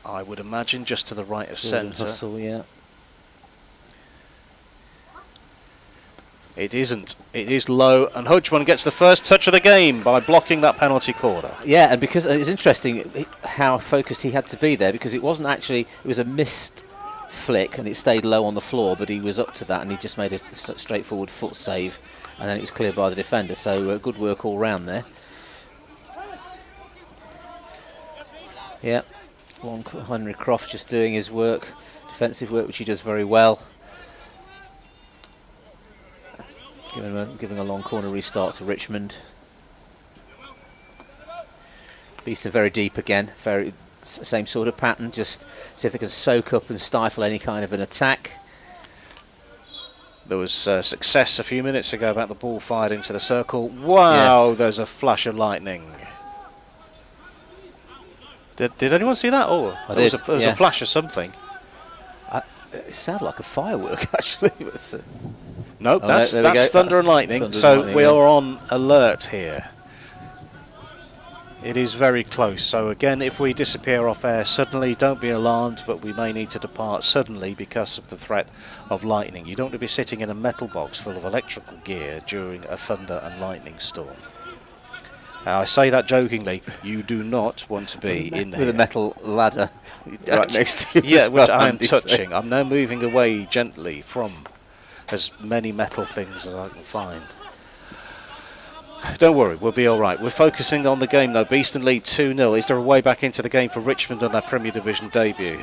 I would imagine, just to the right of centre. Hustle, yeah. It isn't. It is low, and Hodgman gets the first touch of the game by blocking that penalty corner. Yeah, and because it's interesting how focused he had to be there, because it wasn't actually, it was a missed flick and it stayed low on the floor, but he was up to that and he just made a straightforward foot save, and then it was cleared by the defender. So good work all round there. Yeah, Henry Croft just doing his work, defensive work, which he does very well. Giving a long corner restart to Richmond. Beeston very deep again, same sort of pattern, just see if they can soak up and stifle any kind of an attack. There was Success a few minutes ago about the ball fired into the circle. Wow, yes. There's a flash of lightning. Did anyone see that? Oh, there was a flash of something. It sounded like a firework, actually. Nope, that's thunder and lightning. We are on alert here. It is very close. So again, if we disappear off air suddenly, don't be alarmed, but we may need to depart suddenly because of the threat of lightning. You don't want to be sitting in a metal box full of electrical gear during a thunder and lightning storm. I say that jokingly. You do not want to be in there. With a metal ladder right next to you. Yeah, which I am touching. I'm now moving away gently from as many metal things as I can find. Don't worry, we'll be all right. We're focusing on the game, though. Beeston lead 2-0. Is there a way back into the game for Richmond on their Premier Division debut?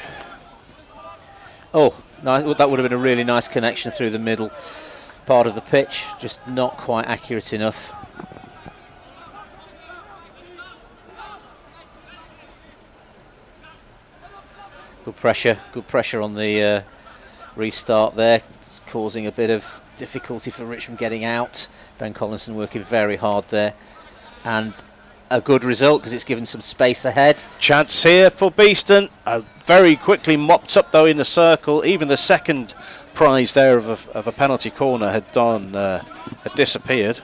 Oh, no, that would have been a really nice connection through the middle part of the pitch. Just not quite accurate enough. Good pressure on the restart there. It's causing a bit of difficulty for Richmond getting out. Ben Collinson working very hard there, and a good result because it's given some space ahead. Chance here for Beeston. Very quickly mopped up though in the circle. Even the second prize there of a penalty corner had disappeared.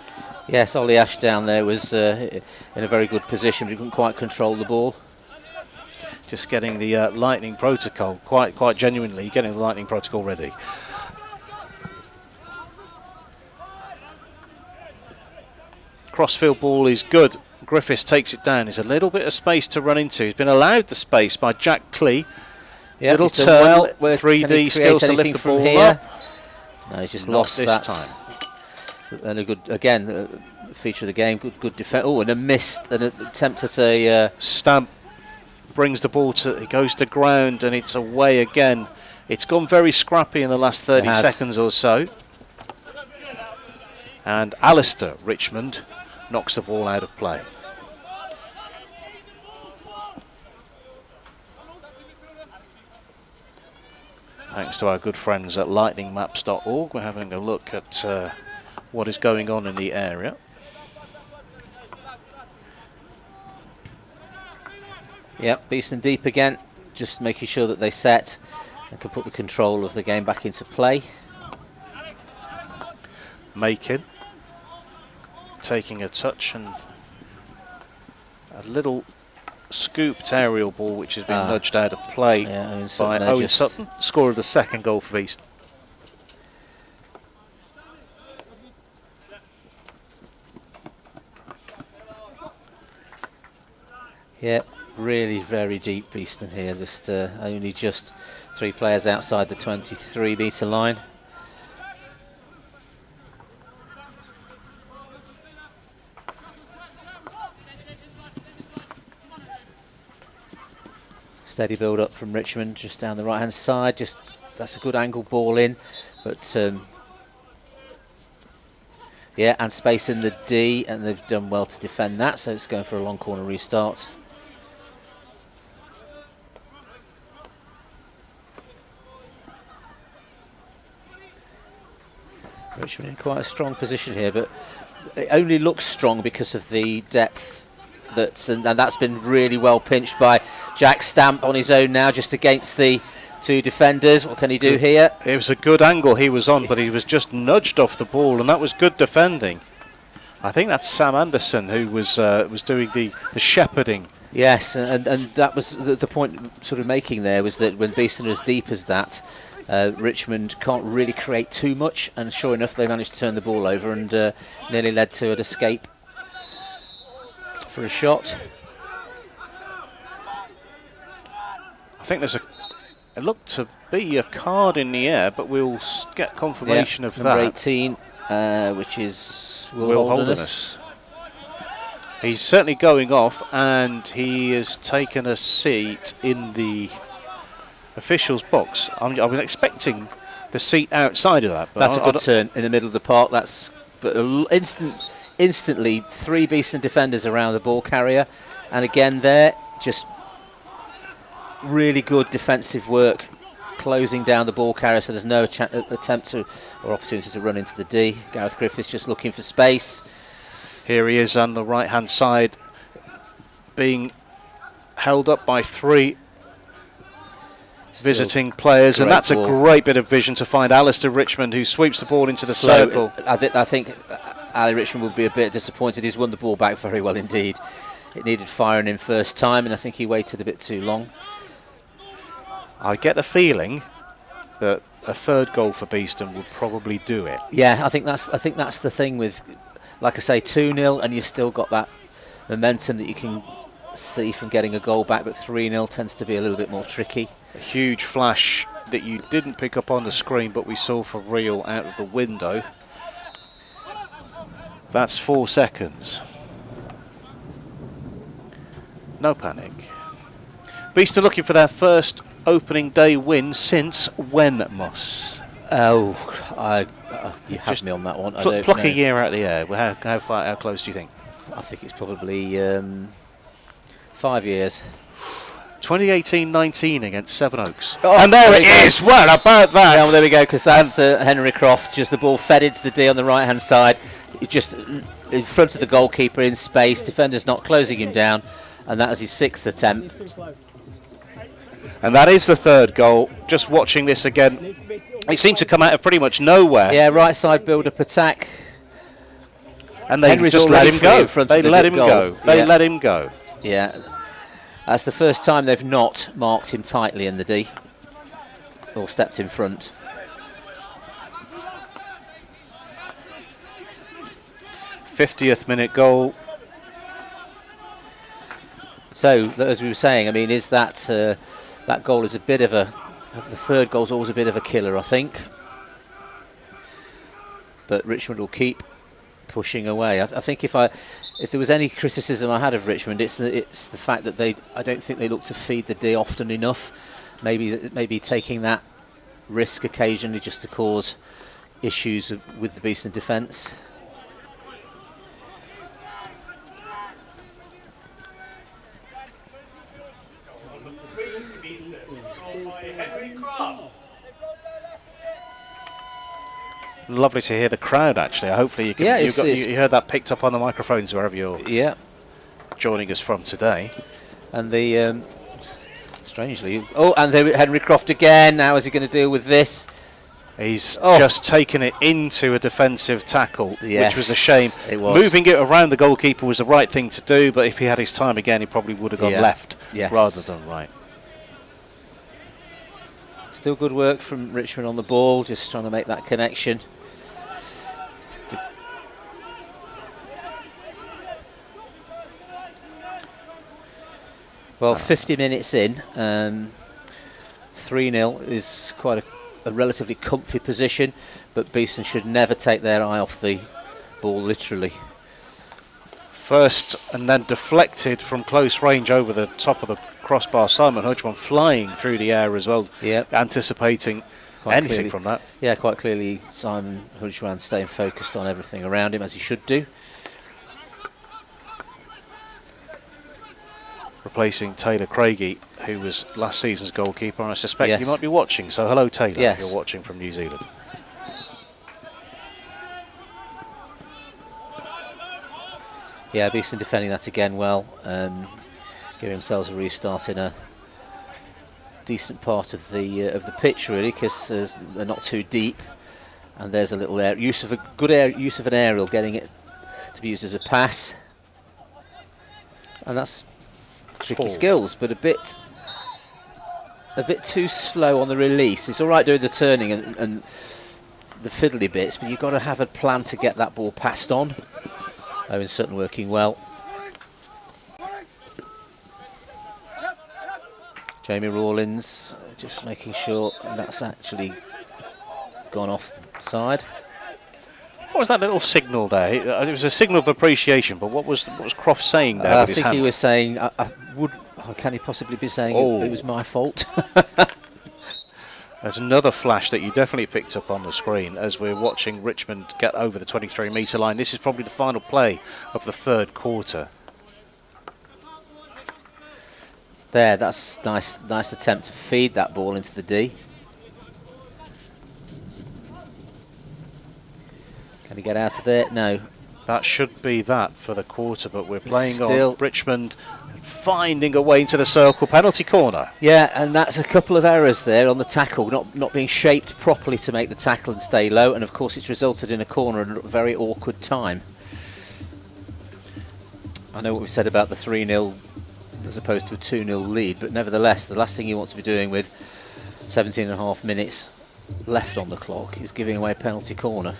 Yes, Ollie Ashdown there was in a very good position, but he couldn't quite control the ball. Just getting the lightning protocol, quite genuinely getting the lightning protocol ready. Crossfield ball is good. Griffiths takes it down. There's a little bit of space to run into. He's been allowed the space by Jack Clee. Yep, little turn, well, 3D skills to lift the ball up. No, he's just Not lost this that time. And a good, again, feature of the game. Good defense. Oh, and a missed, an attempt at a Stamp brings the ball to. It goes to ground and it's away again. It's gone very scrappy in the last 30 seconds or so. And Alistair Richmond knocks the ball out of play. Thanks to our good friends at lightningmaps.org, we're having a look at what is going on in the area. Yep, Beeston deep again, just making sure that they set and can put the control of the game back into play. Makin taking a touch and a little scooped aerial ball which has been nudged out of play by Owen Sutton, scorer of the second goal for Beeston. Yeah, really very deep Beeston here, just only just 3 players outside the 23-metre line. Steady build up from Richmond, just down the right hand side. Just that's a good angle ball in, but yeah, and space in the D, and they've done well to defend that. So it's going for a long corner restart. Richmond in quite a strong position here, but it only looks strong because of the depth. And that's been really well pinched by Jack Stamp on his own now, just against the two defenders. What can he do here? It was a good angle he was on, but he was just nudged off the ball, and that was good defending. I think that's Sam Anderson who was doing the shepherding. Yes, and that was the point sort of making there, was that when Beeston are as deep as that, Richmond can't really create too much, and sure enough they managed to turn the ball over and nearly led to an escape for a shot. I think it looked to be a card in the air, but we'll get confirmation of number that. 18, which is Will Holderness. He's certainly going off, and he has taken a seat in the officials' box. I was expecting the seat outside of that. But that's a good turn in the middle of the park. But instantly 3 Beeston defenders around the ball carrier, and again there, just really good defensive work, closing down the ball carrier, so there's no attempt or opportunity to run into the D. Gareth Griffiths just looking for space. Here he is on the right hand side, being held up by 3 visiting players, and that's ball. A great bit of vision to find Alistair Richmond, who sweeps the ball into the circle. I think Ali Richmond would be a bit disappointed. He's won the ball back very well indeed. It needed firing in first time, and I think he waited a bit too long. I get the feeling that a third goal for Beeston would probably do it. Yeah, I think that's the thing with, like I say, 2-0, and you've still got that momentum that you can see from getting a goal back, but 3-0 tends to be a little bit more tricky. A huge flash that you didn't pick up on the screen, but we saw for real out of the window. That's 4 seconds. No panic. Beeston looking for their first opening day win since when, Moss? Oh, you have me on that one. Pluck a year out of the air. How close do you think? I think it's probably 5 years. 2018-19 against Sevenoaks. Oh, and there it is! Well, about that! Yeah, well, there we go, because that's Henry Croft. Just the ball fed into the D on the right-hand side. Just in front of the goalkeeper in space. Defender's not closing him down. And that was his 6th attempt. And that is the third goal. Just watching this again, he seemed to come out of pretty much nowhere. Yeah, right side build-up attack. And they just let him go. They let him go. They let him go. Yeah. That's the first time they've not marked him tightly in the D. Or stepped in front. '50th minute goal. So, as we were saying, I mean, is that that goal is a bit of a... The third goal's always a bit of a killer, I think. But Richmond will keep pushing away. I think if there was any criticism I had of Richmond, it's the fact that I don't think they look to feed the D often enough. Maybe taking that risk occasionally just to cause issues with the Beeston defence. Lovely to hear the crowd, actually. Hopefully you can. Yeah, you heard that picked up on the microphones wherever you're joining us from today. And the strangely, and there Henry Croft again. Now is he going to deal with this? He's just taken it into a defensive tackle, yes, which was a shame. It was. Moving it around the goalkeeper was the right thing to do, but if he had his time again, he probably would have gone left rather than right. Still good work from Richmond on the ball, just trying to make that connection. Well, 50 minutes in, 3-0 is quite a relatively comfy position, but Beeston should never take their eye off the ball, literally. First and then deflected from close range over the top of the crossbar. Simon Hudgman flying through the air as well, Yep. anticipating Quite anything clearly. from that. Yeah, quite clearly Simon Hudgman staying focused on everything around him, as he should do. Replacing Taylor Craigie, who was last season's goalkeeper, and I suspect Yes. you might be watching. So hello, Taylor, Yes. if you're watching from New Zealand. Yeah, Beeston defending that again well, giving themselves a restart in a decent part of the pitch, really, because they're not too deep, and there's a little use of an aerial, getting it to be used as a pass, and that's tricky skills, but a bit too slow on the release. It's all right doing the turning and the fiddly bits, but you've got to have a plan to get that ball passed on. Owen Sutton working well. Jamie Rawlins just making sure that's actually gone off the side. What was that little signal there? It was a signal of appreciation, but what was Croft saying there I with his think hand? he was saying, can he possibly be saying it was my fault? There's another flash that you definitely picked up on the screen as we're watching Richmond get over the 23-metre line. This is probably the final play of the third quarter. There, that's nice attempt to feed that ball into the D. Can he get out of there? No. That should be that for the quarter, but we're playing Still on Richmond finding a way into the circle. Penalty corner. Yeah, and that's a couple of errors there on the tackle, not being shaped properly to make the tackle and stay low, and of course it's resulted in a corner at a very awkward time. I know what we said about the 3-0 as opposed to a 2-0 lead, but nevertheless, the last thing you want to be doing with 17.5 minutes left on the clock is giving away a penalty corner.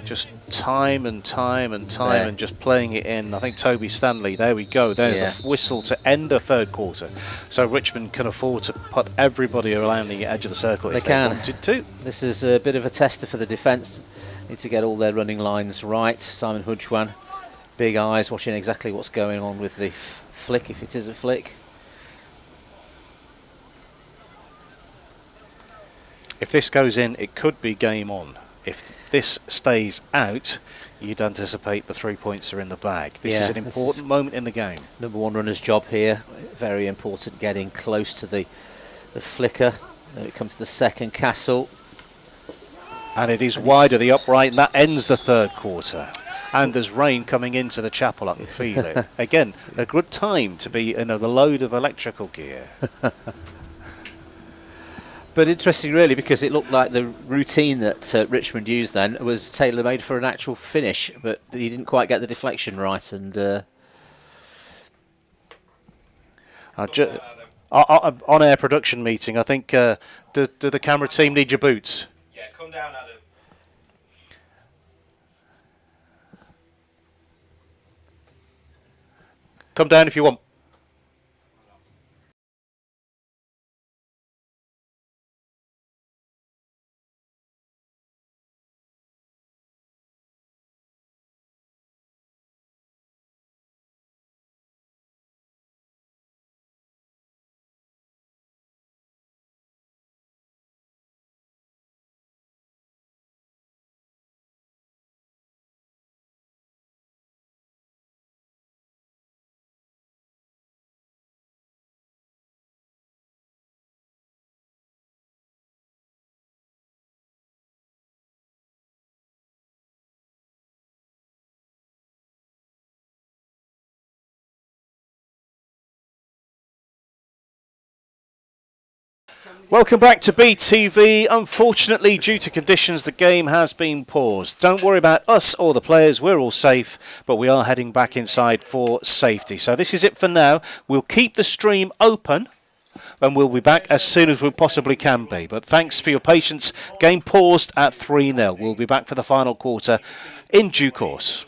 Just time and just playing it in. I think Toby Stanley, there we go. There's the whistle to end the third quarter. So Richmond can afford to put everybody around the edge of the circle if they wanted to. This is a bit of a tester for the defence. Need to get all their running lines right. Simon Hudgman, big eyes, watching exactly what's going on with the flick, if it is a flick. If this goes in, it could be game on. If this stays out, you'd anticipate the 3 points are in the bag. This is an important moment in the game. Number one runner's job here. Very important, getting close to the flicker. Then it comes to the second, Castle. And it is wide of the upright, and that ends the third quarter. And there's rain coming into the chapel, I can feel it. Again, a good time to be in a load of electrical gear. But interesting, really, because it looked like the routine that Richmond used then was tailor-made for an actual finish, but he didn't quite get the deflection right. And on-air production meeting, I think, do the camera team need your boots? Yeah, come down, Adam. Come down if you want. Welcome back to BTV. Unfortunately, due to conditions, the game has been paused. Don't worry about us or the players, we're all safe, but we are heading back inside for safety. So this is it for now. We'll keep the stream open and we'll be back as soon as we possibly can be. But thanks for your patience. Game paused at 3-0. We'll be back for the final quarter in due course.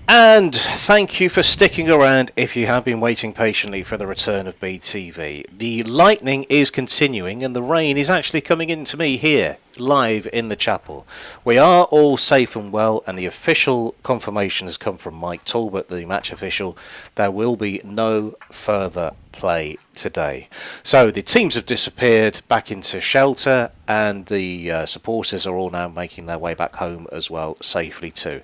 And thank you for sticking around if you have been waiting patiently for the return of BTV. The lightning is continuing and the rain is actually coming into me here, live in the chapel. We are all safe and well, and the official confirmation has come from Mike Talbot, the match official. There will be no further play today. So the teams have disappeared back into shelter, and the supporters are all now making their way back home as well, safely too.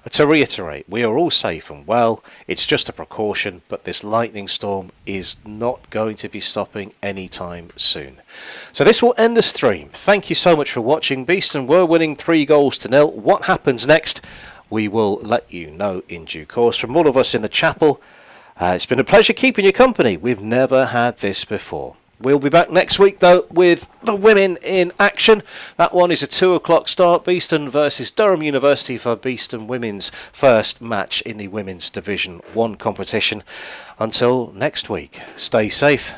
To reiterate, we are all safe and well. It's just a precaution, but this lightning storm is not going to be stopping anytime soon. So this will end the stream. Thank you so much for watching. Beeston were winning 3-0. What happens next? We will let you know in due course. From all of us in the chapel, it's been a pleasure keeping you company. We've never had this before. We'll be back next week, though, with the women in action. That one is a 2 o'clock start. Beeston versus Durham University for Beeston Women's first match in the Women's Division 1 competition. Until next week, stay safe